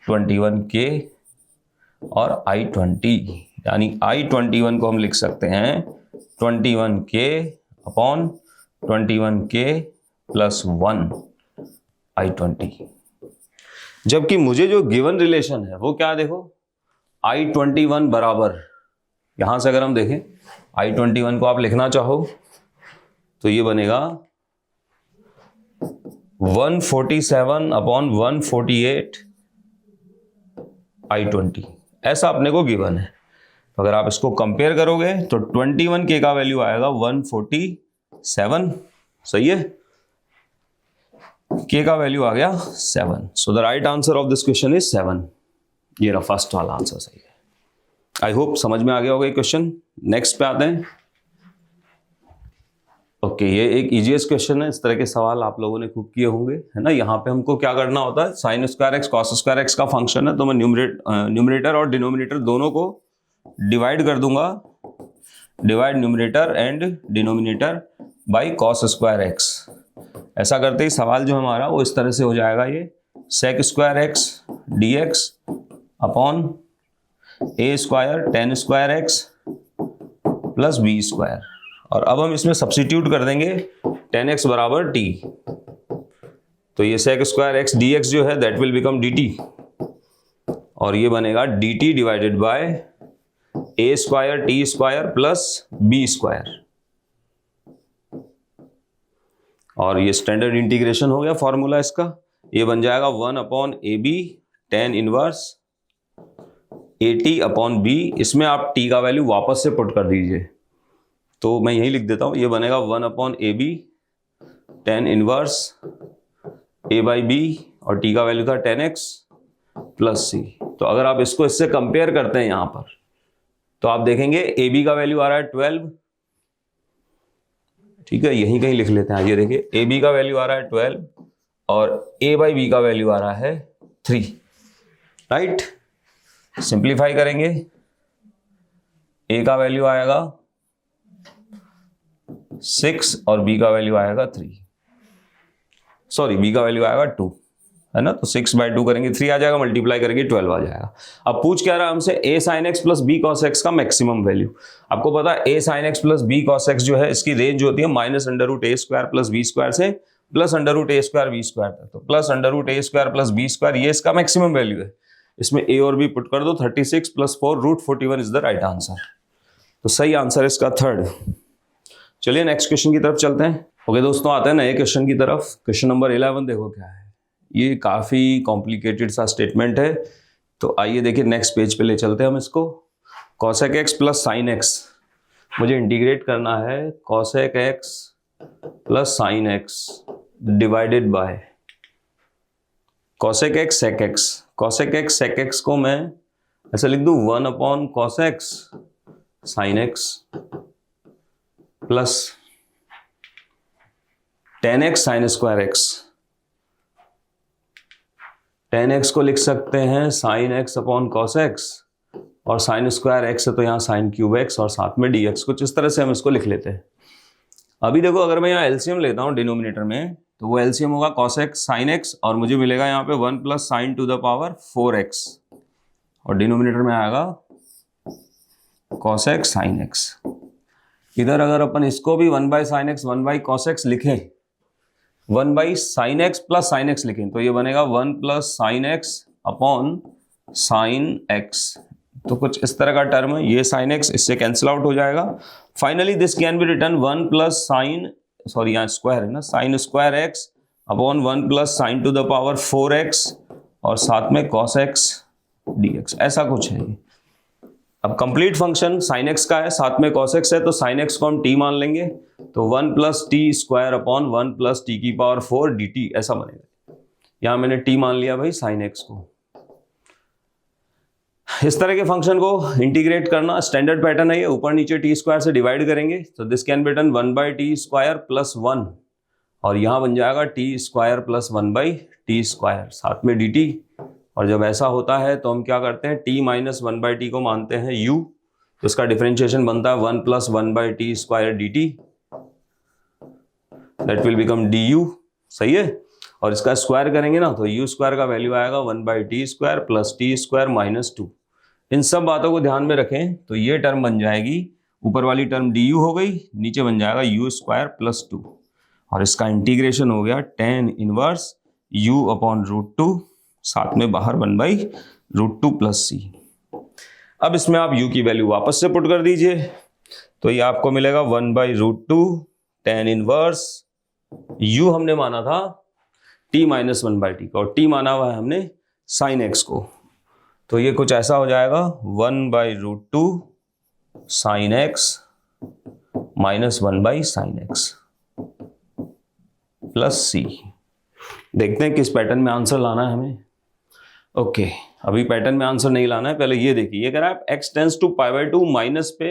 21k और I20, यानी I21 को हम लिख सकते हैं 21k upon 21k plus 1 I20। जबकि मुझे जो गिवन रिलेशन है वो क्या, देखो I21 बराबर, यहां से अगर हम देखें I21 को आप लिखना चाहो तो ये बनेगा 147 अपॉन 148 I20, ऐसा अपने को गिवन है। तो अगर आप इसको कंपेयर करोगे तो 21k का वैल्यू आएगा 147, सही है, k का वैल्यू आ गया 7, सो the right answer of this question is 7। ये रहा फर्स्ट वाला आंसर, सही है। आई होप समझ में आ गया होगा ये क्वेश्चन। नेक्स्ट पे आते हैं। ओके, ये एक इजीएस्ट क्वेश्चन है, इस तरह के सवाल आप लोगों ने खूब किए होंगे, है ना। यहाँ पे हमको क्या करना होता है, sign square x cos square x का फंक्शन है, तो मैं न्यूमरेटर और डिनोमिनेटर दोनों को डिवाइड कर दूंगा, divide numerator and denominator by cos square x. ऐसा करते ही सवाल जो हमारा वो इस तरह से हो जाएगा, ये sec square x D X upon A square tan square x plus B square, और अब हम इसमें सब्स्टिट्यूट कर देंगे टेन एक्स बराबर टी, तो ये sec square x D x जो है that will become d t, और ये बनेगा d t divided by a square t square plus B square, और ये स्टैंडर्ड इंटीग्रेशन हो गया फॉर्मूला इसका। ये बन जाएगा 1 upon a b tan inverse a t upon b, इसमें आप टी का वैल्यू वापस से पुट कर दीजिए, तो मैं यही लिख देता हूं, ये बनेगा 1 upon a b tan inverse a by b, और टी का वैल्यू था 10x प्लस सी। तो अगर आप इसको इससे कंपेयर करते हैं यहां पर, तो आप देखेंगे ए बी का वैल्यू आ रहा है 12, ठीक है, यहीं कहीं लिख लेते हैं। ये देखिए ए बी का वैल्यू आ रहा है 12 और ए बाई बी का वैल्यू आ रहा है 3, राइट। सिंप्लीफाई करेंगे, ए का वैल्यू आएगा 6 और बी का वैल्यू आएगा 3, सॉरी बी का वैल्यू आएगा 2, है ना। तो 6 बाई 2 करेंगे 3 आ जाएगा, मल्टीप्लाई करेंगे 12 आ जाएगा। अब पूछ क्या रहा है हमसे, A sine x plus B cos X का मैक्सिमम वैल्यू। आपको पता है A sine x plus B cos X जो है इसकी रेंज होती है minus under root A square plus B square से plus under root A square B square तक। तो plus under root A square plus B square ये इसका मैक्सिमम वैल्यू है। इसमें ए और बी पुट कर दो, 36 plus 4 root 41 is the right answer. तो सही आंसर इसका थर्ड। चलिए नेक्स्ट क्वेश्चन की तरफ चलते हैं। ओके दोस्तों, आते हैं नए क्वेश्चन की तरफ। क्वेश्चन नंबर 11 देखो क्या है, ये काफी कॉम्प्लिकेटेड सा स्टेटमेंट है, तो आइए देखिए नेक्स्ट पेज पे ले चलते हैं हम इसको। Cosec x plus sine x मुझे इंटीग्रेट करना है, cosec x plus sine x divided by cosec x sec x. Cosec x sec x को मैं ऐसे लिख दूं 1 upon cos x sine x plus 10x sine square x. 10x को लिख सकते हैं sine x upon cos x, और साइन स्क्वायर एक्स है तो यहाँ साइन क्यूब एक्स और साथ में dx, कुछ इस तरह से हम इसको लिख लेते हैं। अभी देखो अगर मैं यहाँ एलसीएम लेता हूँ डिनोमिनेटर में, तो वो एलसीएम होगा कॉस एक्स साइन एक्स, और मुझे मिलेगा यहाँ पे 1 plus sign to the power 4x, और डिनोमिनेटर में आएगा कॉस एक्स साइन एक्स। इधर अगर अपन इसको भी 1 by sine x 1 by cos x लिखें, 1 by sine x plus sine x लिखें, तो ये बनेगा 1 plus sine x upon sine x. तो कुछ इस तरह का टर्म है, ये साइन एक्स इससे कैंसिल आउट हो जाएगा। Finally this can B return 1 plus sign, sorry यहाँ स्क्वायर है ना, sign square x upon 1 plus sign to the power 4x और साथ में कॉस एक्स dx, ऐसा कुछ है। अब कंप्लीट फंक्शन साइन एक्स का है, साथ में कॉस एक्स है, तो साइन एक्स को हम टी मान लेंगे, तो 1 plus T square upon 1 plus T की पावर 4 डी टी ऐसा बनेगा। यहां मैंने टी मान लिया भाई साइन एक्स को। इस तरह के फंक्शन को इंटीग्रेट करना स्टैंडर्ड पैटर्न है ये, ऊपर नीचे टी स्क्वायर से डिवाइड करेंगे, तो this can be written 1 by t square plus 1, और यहां बन जाएगा t square plus 1 by t square, साथ में डी टी। और जब ऐसा होता है तो हम क्या करते हैं, t माइनस 1 बाई टी को मानते हैं u, तो इसका डिफरेंशिएशन बनता है 1 plus 1 by t square D T, that will become D you. सही है, और इसका स्क्वायर करेंगे ना तो u स्क्वायर का वैल्यू आएगा 1 by t square plus T square minus 2। इन सब बातों को ध्यान में रखें तो ये टर्म बन जाएगी, ऊपर वाली टर्म डी यू हो गई, नीचे बन जाएगा u स्क्वायर प्लस 2, और इसका इंटीग्रेशन हो गया tan इनवर्स u अपॉन √2, साथ में बाहर 1 बाई √2 प्लस सी। अब इसमें आप u की वैल्यू वापस से पुट कर दीजिए, तो ये आपको मिलेगा 1 बाई √2 tan इनवर्स u हमने माना था t माइनस 1 बाई टी का, और t माना हुआ है हमने साइन एक्स को, तो ये कुछ ऐसा हो जाएगा 1 by √2 sine X minus 1 by sine x plus C. देखते हैं किस पैटर्न में आंसर लाना है हमें। ओके, अभी पैटर्न में आंसर नहीं लाना है, पहले ये देखिए, ये कह रहा है x tends to pi by 2 minus पे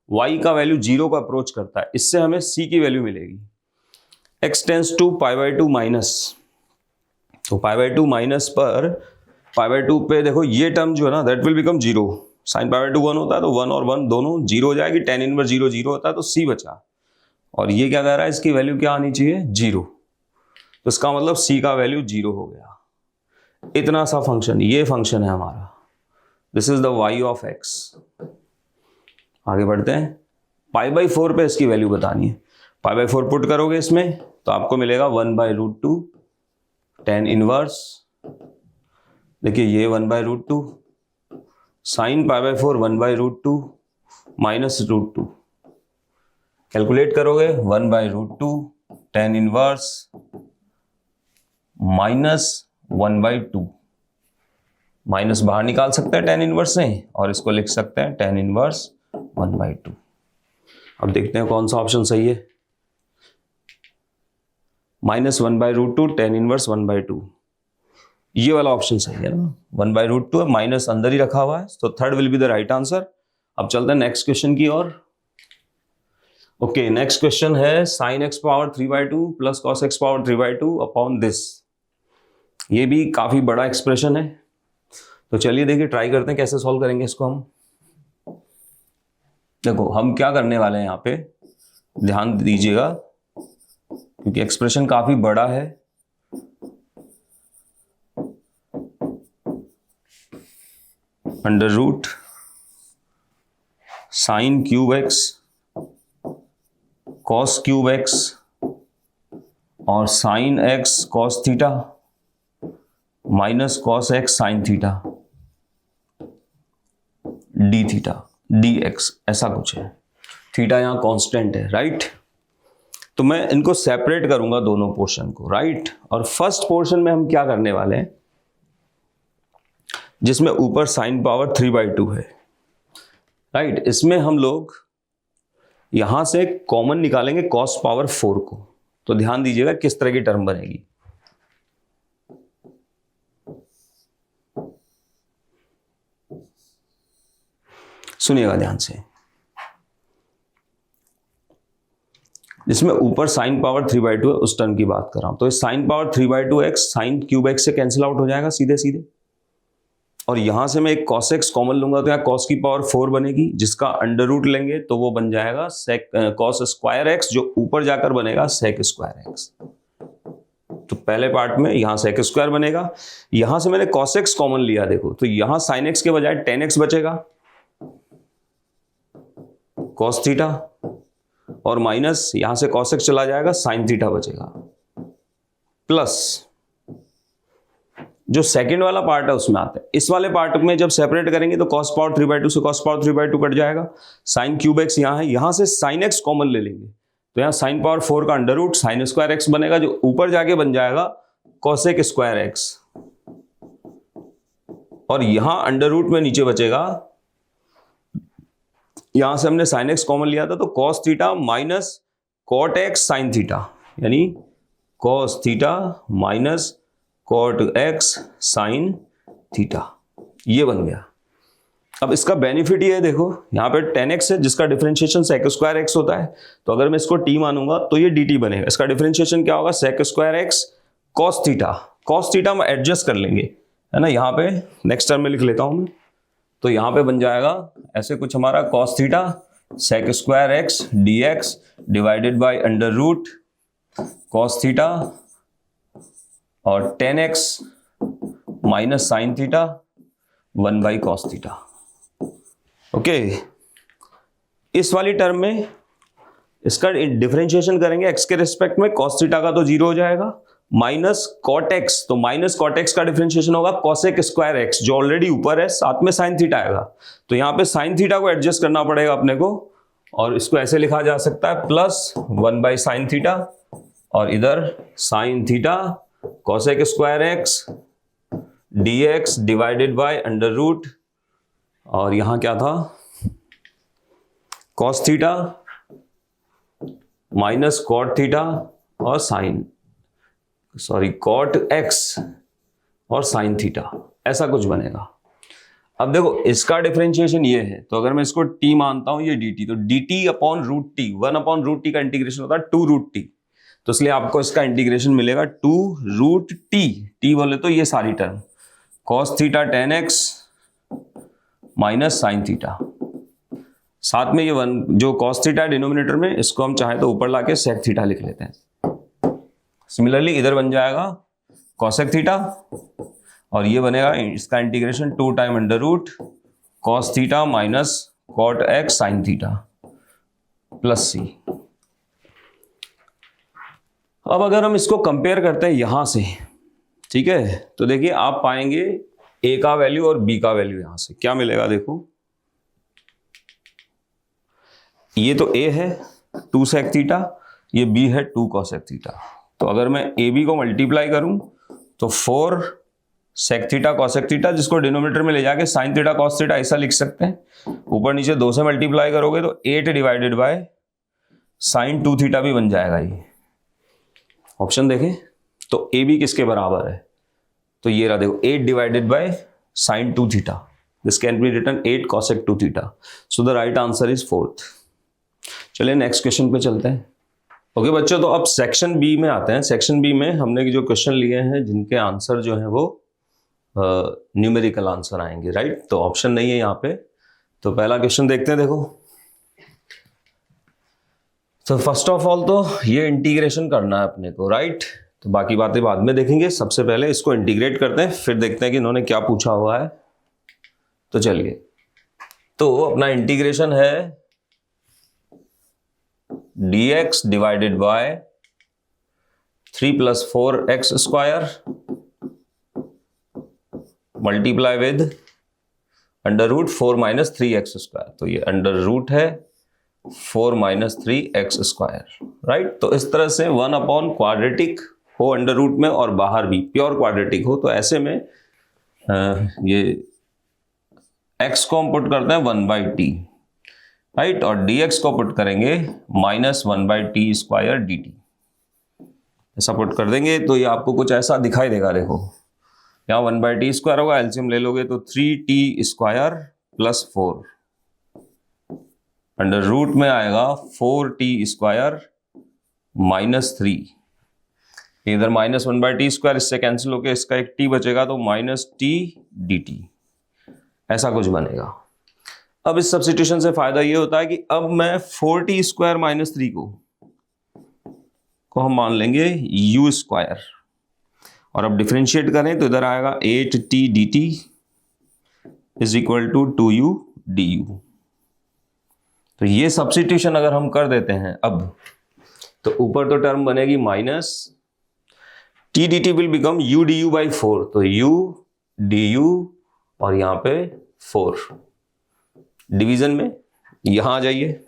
y का वैल्यू 0 को अप्रोच करता है, इससे हमें c की वैल्यू मिलेगी। x tends to pi by 2 minus, तो पाई बाई 2 माइनस पर पाई बाई 2 पे देखो ये टर्म जो है ना that will become 0, sign pi by 2 1 होता है तो 1 और 1 दोनों 0 हो जाएगी, tan इनवर्स 0 0 होता है तो c बचा, और ये क्या कह रहा है इसकी वैल्यू क्या आनी चाहिए 0, तो इसका मतलब c का वैल्यू 0 हो गया। इतना सा फंक्शन, ये फंक्शन है हमारा, this is the y of x। आगे बढ़ते हैं, पाई बाई 4 पे इसकी वैल्यू बतानी है, पाई बाई 4 पुट करोगे इसमें तो आपको मिलेगा 1 बाई √2 tan इनवर्स, देखिए ये 1 by √2 sign pi by 4 1 by √2 minus √2, calculate करोगे 1 by √2 tan inverse minus 1 by 2, minus बाहर निकाल सकते हैं tan इनवर्स से, और इसको लिख सकते हैं tan इनवर्स 1 बाई 2। अब देखते हैं कौन सा ऑप्शन सही है, minus 1 by √2 tan inverse 1 by 2, ये वाला ऑप्शन सही है ना, 1 बाई √2 है, माइनस अंदर ही रखा हुआ है, तो third will be the right answer. अब चलते हैं नेक्स्ट क्वेश्चन की ओर। ओके, नेक्स्ट क्वेश्चन है sine x power 3/2 plus cos x power 3/2 upon this. ये भी काफी बड़ा एक्सप्रेशन है, तो चलिए देखिए ट्राई करते हैं कैसे सॉल्व करेंगे इसको हम। देखो हम क्या करने वाले हैं यहाँ पे, ध्यान दीजिएगा क्योंकि एक्सप्रेशन काफी बड़ा है। Under root sine cube X cos cube X और sine X cos theta minus cos x sine theta D theta D X, ऐसा कुछ है। थीटा यहां कांस्टेंट है, राइट। तो मैं इनको सेपरेट करूंगा दोनों पोर्शन को, राइट। और फर्स्ट पोर्शन में हम क्या करने वाले हैं, जिसमें ऊपर साइन पावर 3/2 है, राइट। इसमें हम लोग यहां से कॉमन निकालेंगे कॉस पावर 4 को। तो ध्यान दीजिएगा किस तरह की टर्म बनेगी। सुनिएगा ध्यान से, जिसमें ऊपर साइन पावर 3/2 है उस टर्म की बात कर रहा हूं। तो इस sine power 3/2x sign cube x से कैंसिल आउट हो जाएगा सीधे सीधे, और यहां से मैं एक cos x कॉमन लूंगा तो यहाँ cos की पावर 4 बनेगी, जिसका अंडर रूट लेंगे तो वो बन जाएगा cos स्क्वायर एक्स, जो ऊपर जाकर बनेगा sec स्क्वायर एक्स। तो पहले पार्ट में यहां sec स्क्वायर बनेगा, यहां से मैंने cos x कॉमन लिया, देखो तो यहां sin x के बजाय tan x बचेगा cos थीटा, और माइनस यहां से cos x चला जाएगा sin थीटा बचेगा, प्लस जो सेकंड वाला पार्ट है उसमें आता है। इस वाले पार्ट में जब सेपरेट करेंगे तो cos पावर 3/2 से cos पावर 3/2 कट जाएगा, साइन क्यूब एक्स यहां है, यहां से sin x कॉमन ले लेंगे तो यहां साइन पावर 4 का under root sine square x बनेगा, जो ऊपर जाके बन जाएगा cosec स्क्वायर एक्स, और यहां अंडर रूट में नीचे बचेगा यहां से हमने साइन एक्स कॉमन लिया था, तो cos theta minus cot X sine theta, यानी cos theta minus cot X sine theta, ये बन गया। अब इसका बेनिफिट ये है, देखो यहाँ पे tan x है जिसका डिफरेंशिएशन sec स्क्वायर x होता है, तो अगर मैं इसको t मानूंगा तो ये dt बनेगा। इसका डिफरेंशिएशन क्या होगा, sec square x cos theta. cos theta हम एडजस्ट कर लेंगे, है ना, यहाँ पे नेक्स्ट टर्म में लिख लेता हूं मैं, तो यहाँ पे बन जाएगा ऐसे कुछ हमारा cos theta sec square x dx divided by under root cos theta और tan x minus sine theta 1 by cos theta. Okay, इस वाली टर्म में इसका डिफरेंशिएशन करेंगे x के रिस्पेक्ट में, cos थीटा का तो 0 हो जाएगा, माइनस cot x, तो माइनस cot x का डिफरेंशिएशन होगा cosec स्क्वायर x जो ऑलरेडी ऊपर है, साथ में sin थीटा आएगा, तो यहां पे sin थीटा को एडजस्ट करना पड़ेगा अपने को, और इसको ऐसे लिखा जा सकता है प्लस 1 बाई साइन थीटा, और इधर sine theta cosec square x dx divided by under root, और यहां क्या था, cos theta minus cot theta और cot x और sin थीटा, ऐसा कुछ बनेगा। अब देखो इसका डिफरेंशिएशन ये है, तो अगर मैं इसको t मानता हूं ये dt, तो dt upon root t, 1 upon root t का इंटीग्रेशन होता है 2 रूट टी, तो इसलिए आपको इसका इंटीग्रेशन मिलेगा 2 रूट टी, टी बोले तो ये सारी term cos theta tan x minus sine theta, साथ में ये 1 जो cos थीटा डिनोमिनेटर में, इसको हम चाहे तो ऊपर लाके sec थीटा लिख लेते हैं। सिमिलरली इधर बन जाएगा cosec थीटा, और ये बनेगा इसका integration 2 time under root cos theta minus cot x sine theta plus c। अब अगर हम इसको कंपेयर करते हैं यहां से, ठीक है, तो देखिए आप पाएंगे a का वैल्यू और b का वैल्यू, यहां से क्या मिलेगा, देखो ये तो a है 2 sec थीटा, ये b है 2 cosec थीटा, तो अगर मैं ab को मल्टीप्लाई करूं तो 4 sec थीटा cosec थीटा, जिसको डिनोमिनेटर में ले जाके sin थीटा cos थीटा ऐसा लिख सकते हैं, ऊपर नीचे 2 से मल्टीप्लाई करोगे तो 8 डिवाइडेड बाय sin 2 थीटा भी बन जाएगा। ये ऑप्शन देखें तो ab किसके बराबर है, तो ये रहा देखो 8 divided by sin 2 theta, this can be written 8 cosec 2 theta, so the right answer is 4th। चलिए नेक्स्ट क्वेश्चन पे चलते हैं। ओके बच्चों, तो अब सेक्शन बी में आते हैं। सेक्शन बी में हमने जो क्वेश्चन लिए हैं जिनके आंसर जो है वो न्यूमेरिकल आंसर आएंगे, राइट, तो ऑप्शन नहीं है यहाँ पे। तो पहला क्वेश्चन देखते हैं, देखो तो फर्स्ट ऑफ ऑल तो ये इंटीग्रेशन करना है अपने को, राइट, तो बाकी बातें बाद में देखेंगे, सबसे पहले इसको इंटीग्रेट करते हैं, फिर देखते हैं कि इन्होंने क्या पूछा हुआ है। तो चलिए, तो अपना इंटीग्रेशन है dx divided by 3 + 4x square multiply with under root 4 - 3x square, तो ये अंडर रूट है 4 - 3x स्क्वायर, राइट। तो इस तरह से 1 अपॉन क्वाड्रेटिक हो अंडर रूट में और बाहर भी प्योर क्वाड्रेटिक हो, तो ऐसे में ये x को हम पुट करते हैं 1/t, राइट, और dx को पुट करेंगे -1/t स्क्वायर dt, ऐसा पुट कर देंगे तो ये आपको कुछ ऐसा दिखाई देगा। देखो यहाँ 1/t स्क्वायर होगा, एलसीएम ले लोगे तो 3t square plus 4 under root में आएगा 4t स्क्वायर -3, इधर -1/t स्क्वायर इससे कैंसिल होकर इसका एक t बचेगा तो -t dt, ऐसा कुछ बनेगा। अब इस सब्स्टिट्यूशन से फायदा ये होता है कि अब मैं 4t स्क्वायर -3 को हम मान लेंगे u स्क्वायर, और अब डिफरेंशिएट करें तो इधर आएगा 8t dt is equal to 2u du। तो ये सब्स्टिट्यूशन अगर हम कर देते हैं अब, तो ऊपर तो टर्म बनेगी minus t dt will become u du by 4, तो u du और यहां पे 4 डिवीजन में, यहां आ जाइए।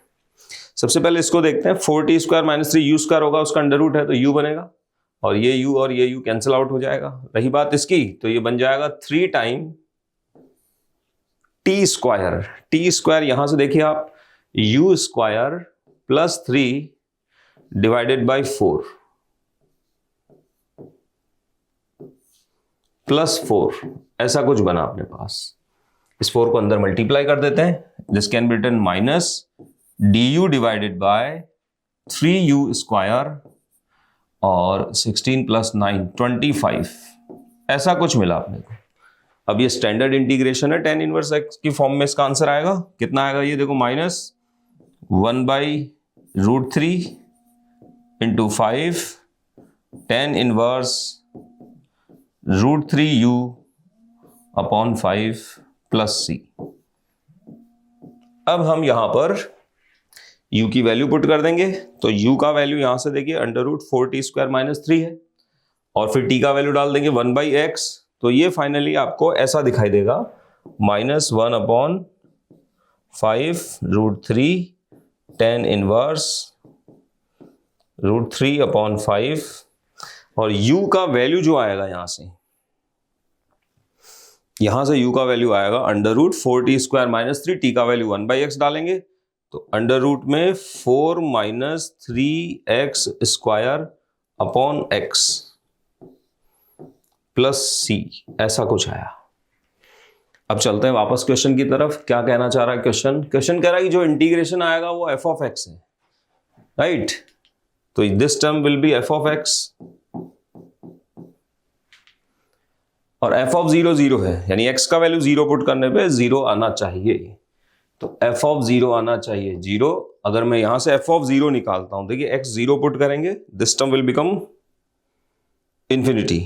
सबसे पहले इसको देखते हैं, 4t स्क्वायर -3 u स्क्वायर होगा, उसका अंडर रूट है तो u बनेगा, और ये u और ये u कैंसिल आउट हो जाएगा। रही बात इसकी, तो ये बन जाएगा 3 time t square. t square यहां से देखिए आप, u square plus 3 divided by 4 plus 4, ऐसा कुछ बना अपने पास। इस 4 को अंदर मल्टीप्लाई कर देते हैं, this can be written minus du divided by 3u square और 16 प्लस 9 25, ऐसा कुछ मिला अपने को। अब ये स्टैंडर्ड इंटीग्रेशन है, tan इनवर्स x की फॉर्म में इसका आंसर आएगा, कितना आएगा ये देखो, minus 1/√3 into 5 tan inverse √3u upon 5 plus c। अब हम यहां पर u की वैल्यू पुट कर देंगे, तो u का वैल्यू यहां से देखिए √4t² - 3 है, और फिर t का वैल्यू डाल देंगे 1/x, तो ये फाइनली आपको ऐसा दिखाई देगा, -1/5 √3 tan इनवर्स √3 अपॉन 5, और u का वैल्यू जो आएगा यहां से u का वैल्यू आएगा √4t² - 3, t का वैल्यू 1/x डालेंगे, तो अंडर रूट में 4 - 3x square upon x plus c, ऐसा कुछ आया। अब चलते हैं वापस क्वेश्चन की तरफ। क्या कहना चाह रहा है क्वेश्चन? क्वेश्चन कह रहा है कि जो इंटीग्रेशन आएगा वो f ऑफ x है, राइट? तो this term will be f of x, और f ऑफ 0 0 है, यानी x का वैल्यू 0 पुट करने पे 0 आना चाहिए, तो f ऑफ 0 आना चाहिए 0। अगर मैं यहां से f ऑफ 0 निकालता हूं, देखिए x 0 पुट करेंगे, this term will become infinity,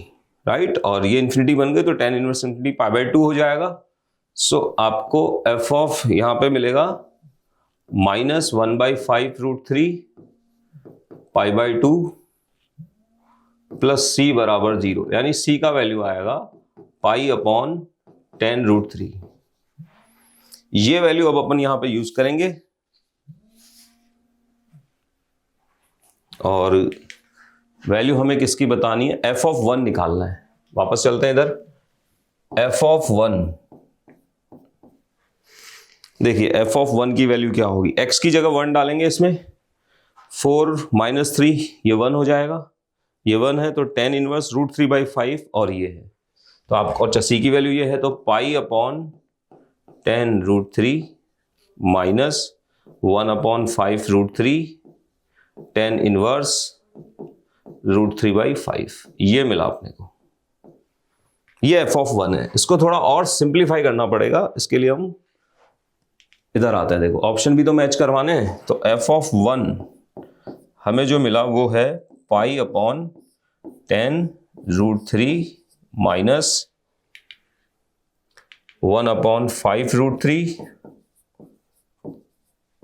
right? और ये इंफिनिटी बन गए तो tan इनवर्स इंफिनिटी π/2 हो जाएगा। सो आपको f ऑफ यहां पे मिलेगा -1/5 √3 π/2 प्लस c बराबर 0, यानी c का वैल्यू आएगा π/10 √3। ये वैल्यू अब अपन यहां पे यूज करेंगे, और वैल्यू हमें किसकी बतानी है? f ऑफ 1 निकालना है। वापस चलते हैं इधर, f ऑफ 1, देखिए f ऑफ 1 की वैल्यू क्या होगी? x की जगह 1 डालेंगे, इसमें 4 - 3 ये 1 हो जाएगा, ये 1 है तो tan इनवर्स √3/5, और ये है तो आपको, अच्छा c की वैल्यू ये है, तो π/10 √3 माइनस 1/5 √3 tan इनवर्स √3/5, ये मिला अपने को। ये f ऑफ 1 है। इसको थोड़ा और सिंप्लीफाई करना पड़ेगा, इसके लिए हम इधर आते हैं। देखो ऑप्शन भी तो मैच करवाने हैं, तो f ऑफ 1 हमें जो मिला वो है π/10 √3 माइनस 1/5 √3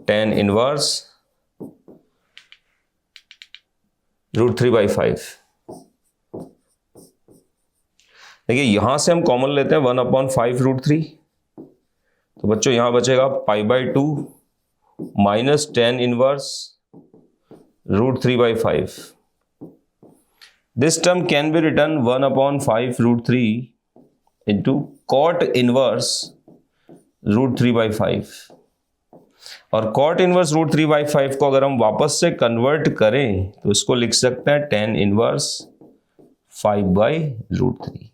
tan इनवर्स √3/5। देखिए यहां से हम कॉमन लेते हैं 1/5 √3, तो बच्चों यहां बचेगा π/2 minus tan inverse √3/5। This term can be written 1/5 √3 into cot inverse √3/5, और cot इनवर्स √3/5 को अगर हम वापस से कन्वर्ट करें तो इसको लिख सकते हैं tan इनवर्स 5/√3।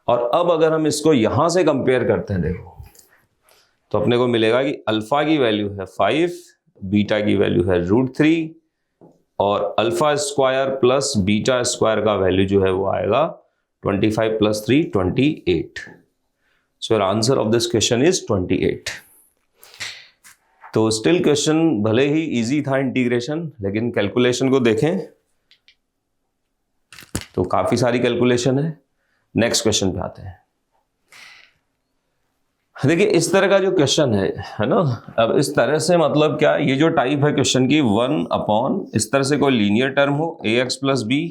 और अब अगर हम इसको यहां से कंपेयर करते हैं, देखो तो अपने को मिलेगा कि अल्फा की वैल्यू है 5, बीटा की वैल्यू है √3, और alpha square plus beta square का वैल्यू जो है वो आएगा 25 + 3 28। So answer of this question is 28। तो स्टिल क्वेश्चन भले ही इजी था इंटीग्रेशन, लेकिन कैलकुलेशन को देखें तो काफी सारी कैलकुलेशन है। नेक्स्ट क्वेश्चन पे आते हैं। देखिए इस तरह का जो क्वेश्चन है ना, अब इस तरह से मतलब क्या, ये जो टाइप है क्वेश्चन की 1/, इस तरह से कोई लीनियर टर्म हो ax + b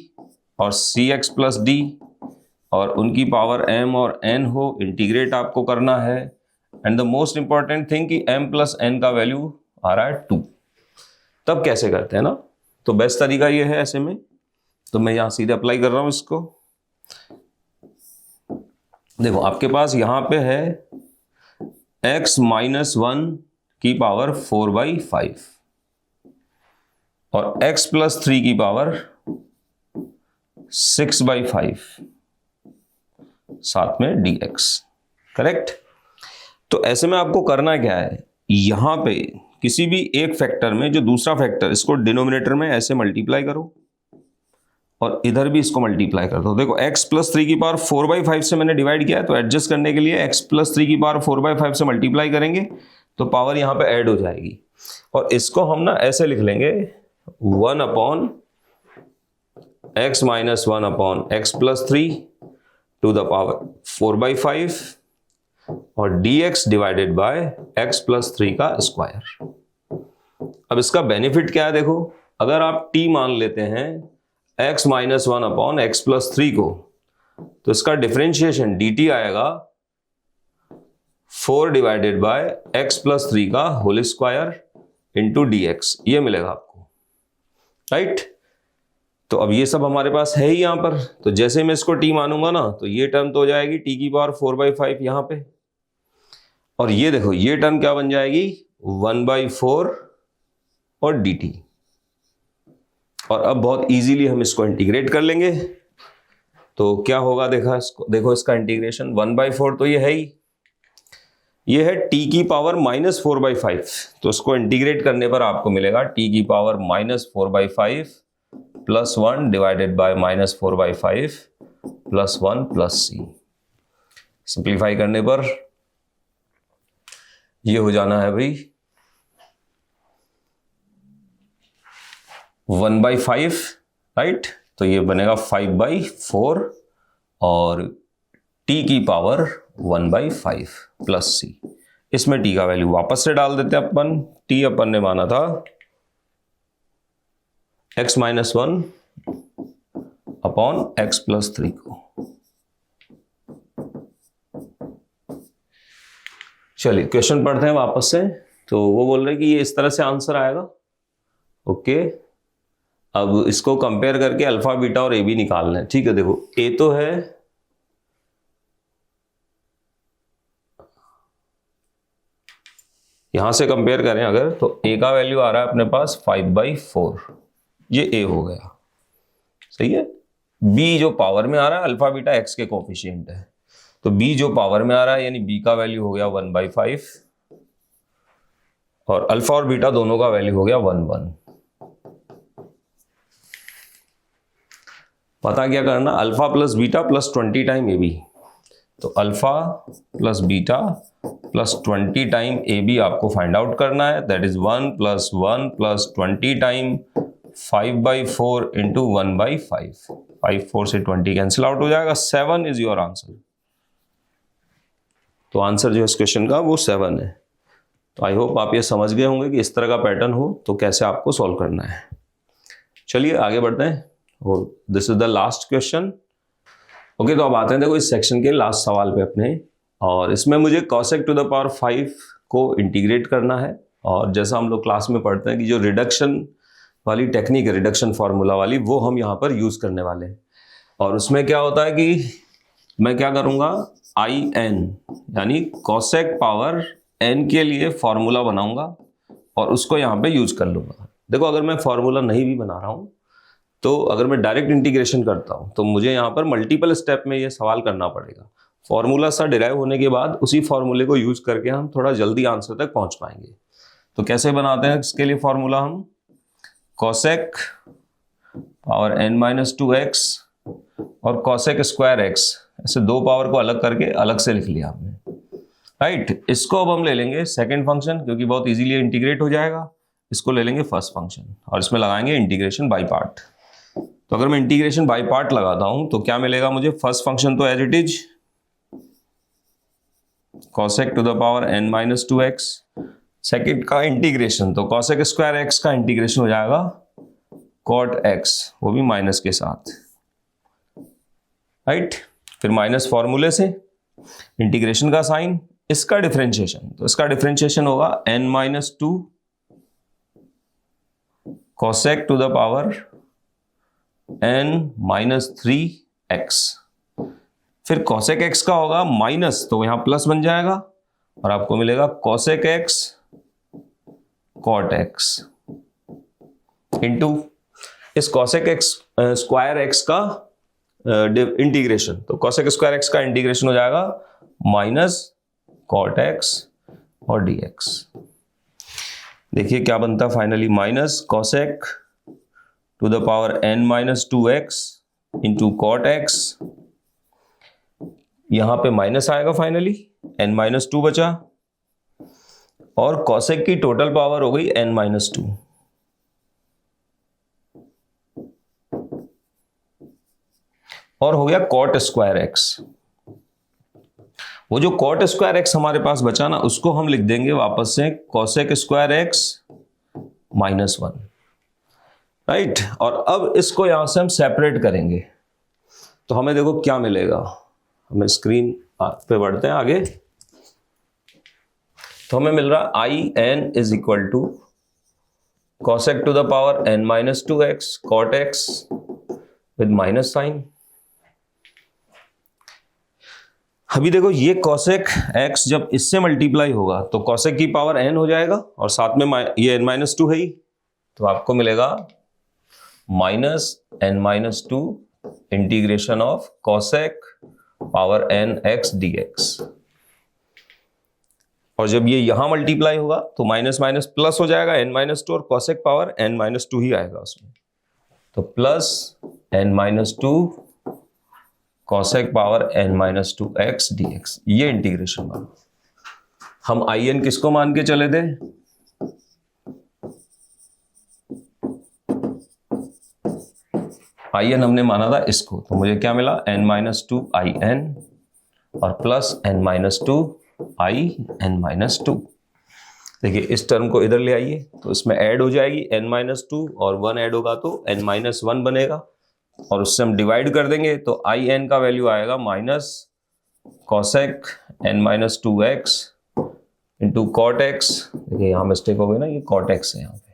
और cx + d, और उनकी पावर m और n हो, इंटीग्रेट आपको करना है, and the most important thing कि m + n का वैल्यू आ रहा है 2। तब कैसे करते हैं ना, तो बेस्ट तरीका ये है ऐसे में, तो मैं यहां सीधे अप्लाई कर रहा हूं इसको। देखो आपके पास यहां पे है x - 1 की पावर 4/5 और x प्लस 3 की पावर 6/5 साथ में dx। करेक्ट। तो ऐसे में आपको करना क्या है, यहां पे किसी भी एक फैक्टर में जो दूसरा फैक्टर, इसको डिनोमिनेटर में ऐसे मल्टीप्लाई करो और इधर भी इसको मल्टीप्लाई कर दो। देखो x प्लस 3 की पावर 4/5 से मैंने डिवाइड किया है, तो एडजस्ट करने के लिए x प्लस 3 की पावर 4/5 से मल्टीप्लाई करेंगे तो पावर यहां पे ऐड हो जाएगी। और इसको हम ना ऐसे लिख लेंगे 1/x minus 1/x plus 3 to the power 4/5 और dx divided by x plus 3 का स्क्वायर। अब इसका बेनिफिट क्या है, देखो अगर आप t मान लेते हैं x माइनस 1/x प्लस 3 को, तो इसका डिफरेंशिएशन dt आएगा 4 डिवाइडेड बाय x प्लस 3 का होल स्क्वायर इंटू dx, ये मिलेगा आपको। राइट। तो अब ये सब हमारे पास है ही यहां पर, तो जैसे मैं इसको t मानूंगा ना, तो ये टर्म तो हो जाएगी t की पावर 4/5 यहां पे, और ये देखो ये टर्म क्या बन जाएगी 1/4 और dt। और अब बहुत इजीली हम इसको इंटीग्रेट कर लेंगे, तो क्या होगा देखो इसका इंटीग्रेशन 1/4 तो ये है ही, ये है t की पावर माइनस 4/5, तो इसको इंटीग्रेट करने पर आपको मिलेगा t की power minus 4/5 plus 1 divided by minus 4/5 plus 1 plus c। Simplify करने पर ये हो जाना है भाई 1/5, राइट। तो ये बनेगा 5/4 और t की पावर 1/5 प्लस c। इसमें t का वैल्यू वापस से डाल देते हैं अपन। t अपन ने माना था x minus 1 upon x plus 3 को। चलिए क्वेश्चन पढ़ते हैं वापस से। तो वो बोल रहे हैं कि ये इस तरह से आंसर आएगा। ओके, अब इसको कंपेयर करके अल्फा बीटा और ए बी निकालना है। ठीक है, देखो ए तो है यहां से कंपेयर करें अगर, तो ए का वैल्यू आ रहा है अपने पास 5/4, ये ए हो गया। सही है। बी जो पावर में आ रहा है, अल्फा बीटा एक्स के कोफिशिएंट है, तो बी जो पावर में आ रहा है यानी बी का वैल्यू हो गया 1/5 और अल्फा और बीटा दोनों का वैल्यू हो गया 1/1। पता क्या करना, alpha plus beta plus 20 time A B. तो alpha plus beta plus 20 time A B आपको फाइंड आउट करना है। That is 1 + 1 + 20 time 5/4 into 1/5। 5 4 से 20 कैंसिल आउट हो जाएगा। 7 इज योर आंसर। तो आंसर जो है इस क्वेश्चन का वो 7 है। तो आई होप आप ये समझ गए होंगे कि इस तरह का पैटर्न हो तो कैसे आपको सॉल्व करना है। चलिए आगे बढ़ते हैं। और this is the last question. Okay, तो अब आते हैं देखो इस सेक्शन के लास्ट सवाल पे अपने, और इसमें मुझे cosec टू द पावर 5 को इंटीग्रेट करना है। और जैसा हम लोग क्लास में पढ़ते हैं कि जो रिडक्शन वाली टेक्निक है, रिडक्शन फार्मूला वाली, वो हम यहाँ पर यूज करने वाले हैं। और उसमें क्या होता है कि मैं क्या करूँगा, in यानी cosec पावर n के लिए फॉर्मूला बनाऊंगा और उसको यहाँ पे यूज कर लूंगा। देखो अगर मैं फॉर्मूला नहीं भी बना रहा हूँ, तो अगर मैं डायरेक्ट इंटीग्रेशन करता हूं तो मुझे यहां पर मल्टीपल स्टेप में ये सवाल करना पड़ेगा। फॉर्मूला सा डिराइव होने के बाद उसी फॉर्मूले को यूज करके हम थोड़ा जल्दी आंसर तक पहुंच पाएंगे। तो कैसे बनाते हैं इसके लिए फॉर्मूला हम, cosec पावर n-2x और cosec स्क्वायर x, ऐसे दो पावर को अलग करके अलग से लिख लिया हमने। राइट। इसको अब हम ले लेंगे सेकेंड फंक्शन, क्योंकि बहुत इजीली इंटीग्रेट हो जाएगा। इसको ले लेंगे फर्स्ट फंक्शन और इसमें लगाएंगे इंटीग्रेशन बाय पार्ट। तो अगर मैं इंटीग्रेशन बाय पार्ट लगाता हूं तो क्या मिलेगा मुझे, फर्स्ट फंक्शन तो as it is cosec to the power n-2x, second का इंटीग्रेशन तो cosec स्क्वायर x का इंटीग्रेशन हो जाएगा cot x, वो भी माइनस के साथ। राइट। फिर माइनस फॉर्मूले से इंटीग्रेशन का साइन, इसका डिफरेंशिएशन, तो इसका डिफरेंशिएशन होगा n-2 cosec to the power n-3x। फिर cosec x का होगा माइनस, तो यहां प्लस बन जाएगा और आपको मिलेगा cosec x cot x into इस कॉसेक एक्स स्क्वायर एक्स का इंटीग्रेशन, तो कॉसेक स्क्वायर एक्स का इंटीग्रेशन हो जाएगा माइनस कॉट एक्स और डी एक्स। देखिए क्या बनता है finally, minus cosec to the power n minus 2x into cot x, यहां पे माइनस आएगा फाइनली, n माइनस 2 बचा, और कॉसेक की टोटल पावर हो गई n माइनस 2, और हो गया कॉट स्क्वायर एक्स। वो जो कॉट स्क्वायर एक्स हमारे पास बचा ना, उसको हम लिख देंगे वापस से cosec square x minus 1, right. और अब इसको यहां से हम सेपरेट करेंगे तो हमें देखो क्या मिलेगा, हमें स्क्रीन पे बढ़ते हैं आगे, तो हमें मिल रहा I n is equal to cosec to the power n minus 2x cot x with minus sign. अभी देखो ये कॉसेक x जब इससे मल्टीप्लाई होगा तो कॉसेक की पावर n हो जाएगा, और साथ में ये n माइनस 2 है ही, तो आपको मिलेगा minus n minus 2 integration of cosec power n x dx। और जब ये यहां मल्टीप्लाई होगा तो माइनस माइनस प्लस हो जाएगा, n माइनस 2 और कॉसेक पावर n माइनस 2 ही आएगा उसमें, तो plus n minus 2 cosec power n minus 2 x dx। ये इंटीग्रेशन मानो, हम आई एन किसको मान के चले थे, आई एन हमने माना था इसको, तो मुझे क्या मिला n माइनस 2 आई एन और plus n minus 2 I n minus 2। देखिए इस टर्म को इधर ले आइए तो इसमें ऐड हो जाएगी n माइनस 2 और 1 ऐड होगा तो n माइनस 1 बनेगा, और उससे हम डिवाइड कर देंगे तो आई एन का वैल्यू आएगा minus cosec n minus 2x into cot x. देखिए यहाँ मिस्टेक हो गई ना, ये कॉट एक्स है यहाँ पे,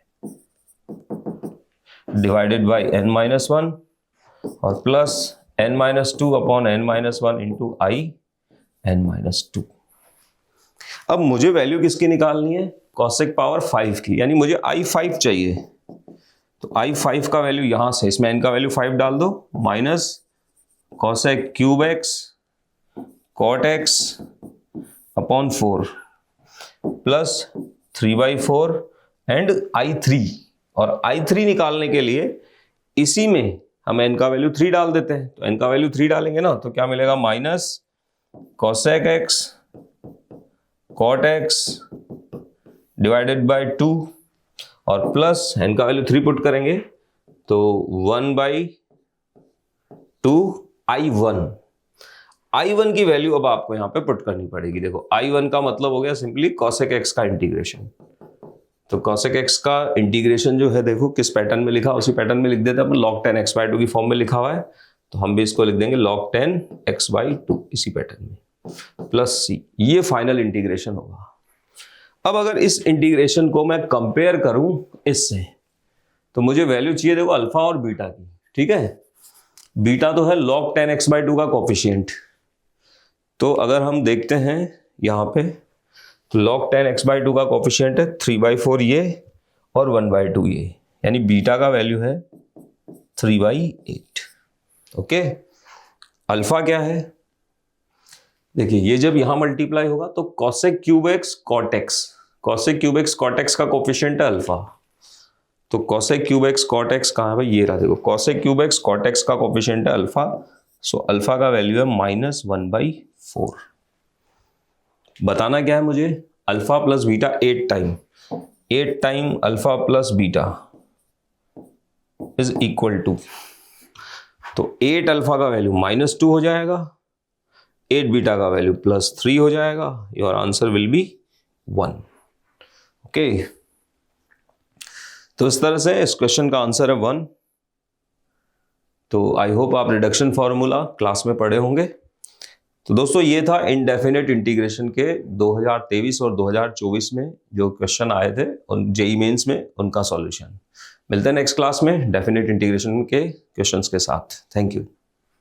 डिवाइडेड बाई n माइनस 1 और plus n minus 2 upon n minus 1 into I n minus 2। अब मुझे वैल्यू किसकी निकालनी है, कॉसेक पावर 5 की, यानी मुझे i5 चाहिए, तो i5 का वैल्यू यहां से, इसमें n का वैल्यू 5 डाल दो, minus cosec cube x cot x upon 4 plus 3/4 and i3। और i3 निकालने के लिए इसी में हम n का वैल्यू 3 डाल देते हैं, तो n का वैल्यू 3 डालेंगे ना, तो क्या मिलेगा, minus cosec x cot x divided by 2 और प्लस n का वैल्यू 3 पुट करेंगे तो 1/2 i1 की वैल्यू अब आपको यहां पे पुट करनी पड़ेगी। देखो i1 का मतलब हो गया सिंपली कॉसेक एक्स का इंटीग्रेशन, तो कॉसेक एक्स का इंटीग्रेशन जो है देखो किस पैटर्न में लिखा, उसी पैटर्न में लिख देते हैं अपन, log 10 x/2 की फॉर्म में लिखा हुआ है, तो हम भी इसको लिख देंगे log 10 x/2 इसी पैटर्न में, प्लस सी, ये फाइनल इंटीग्रेशन होगा। अब अगर इस इंटीग्रेशन को मैं कंपेयर करूं इससे, तो मुझे वैल्यू चाहिए देखो अल्फा और बीटा की, ठीक है। बीटा तो है log 10 x/2 का कोफिशिएंट, तो अगर हम देखते हैं यहां पे, तो log 10 x/2 का कोफिशिएंट है 3/4 ये और 1/2 ये, यानी बीटा का वैल्यू है 3/8। ओके, अल्फा क्या है, देखिए ये जब यहां मल्टीप्लाई होगा तो cosec cube x cot x, cosec cube x cot x का कोफिशिएंट है अल्फा, तो cosec cube x cot x कहां है भाई, ये रहा, देखो cosec cube x cot x का कोफिशिएंट है अल्फा, सो अल्फा का वैल्यू है -1/4। बताना क्या है मुझे, alpha plus beta 8 time alpha plus beta is equal to, तो 8 अल्फा का वैल्यू -2 हो जाएगा, 8 बीटा का वैल्यू +3 हो जाएगा, your answer will be 1। Okay, तो इस तरह से इस क्वेश्चन का आंसर है 1। तो आई होप आप रिडक्शन फॉर्मूला क्लास में पढ़े होंगे। तो दोस्तों ये था इनडेफिनेट इंटीग्रेशन के 2023 और 2024 में जो क्वेश्चन आए थे उन जेईई मेंस में, उनका सॉल्यूशन। मिलते हैं नेक्स्ट क्लास में डेफिनेट इंटीग्रेशन के क्वेश्चंस के साथ। Thank you.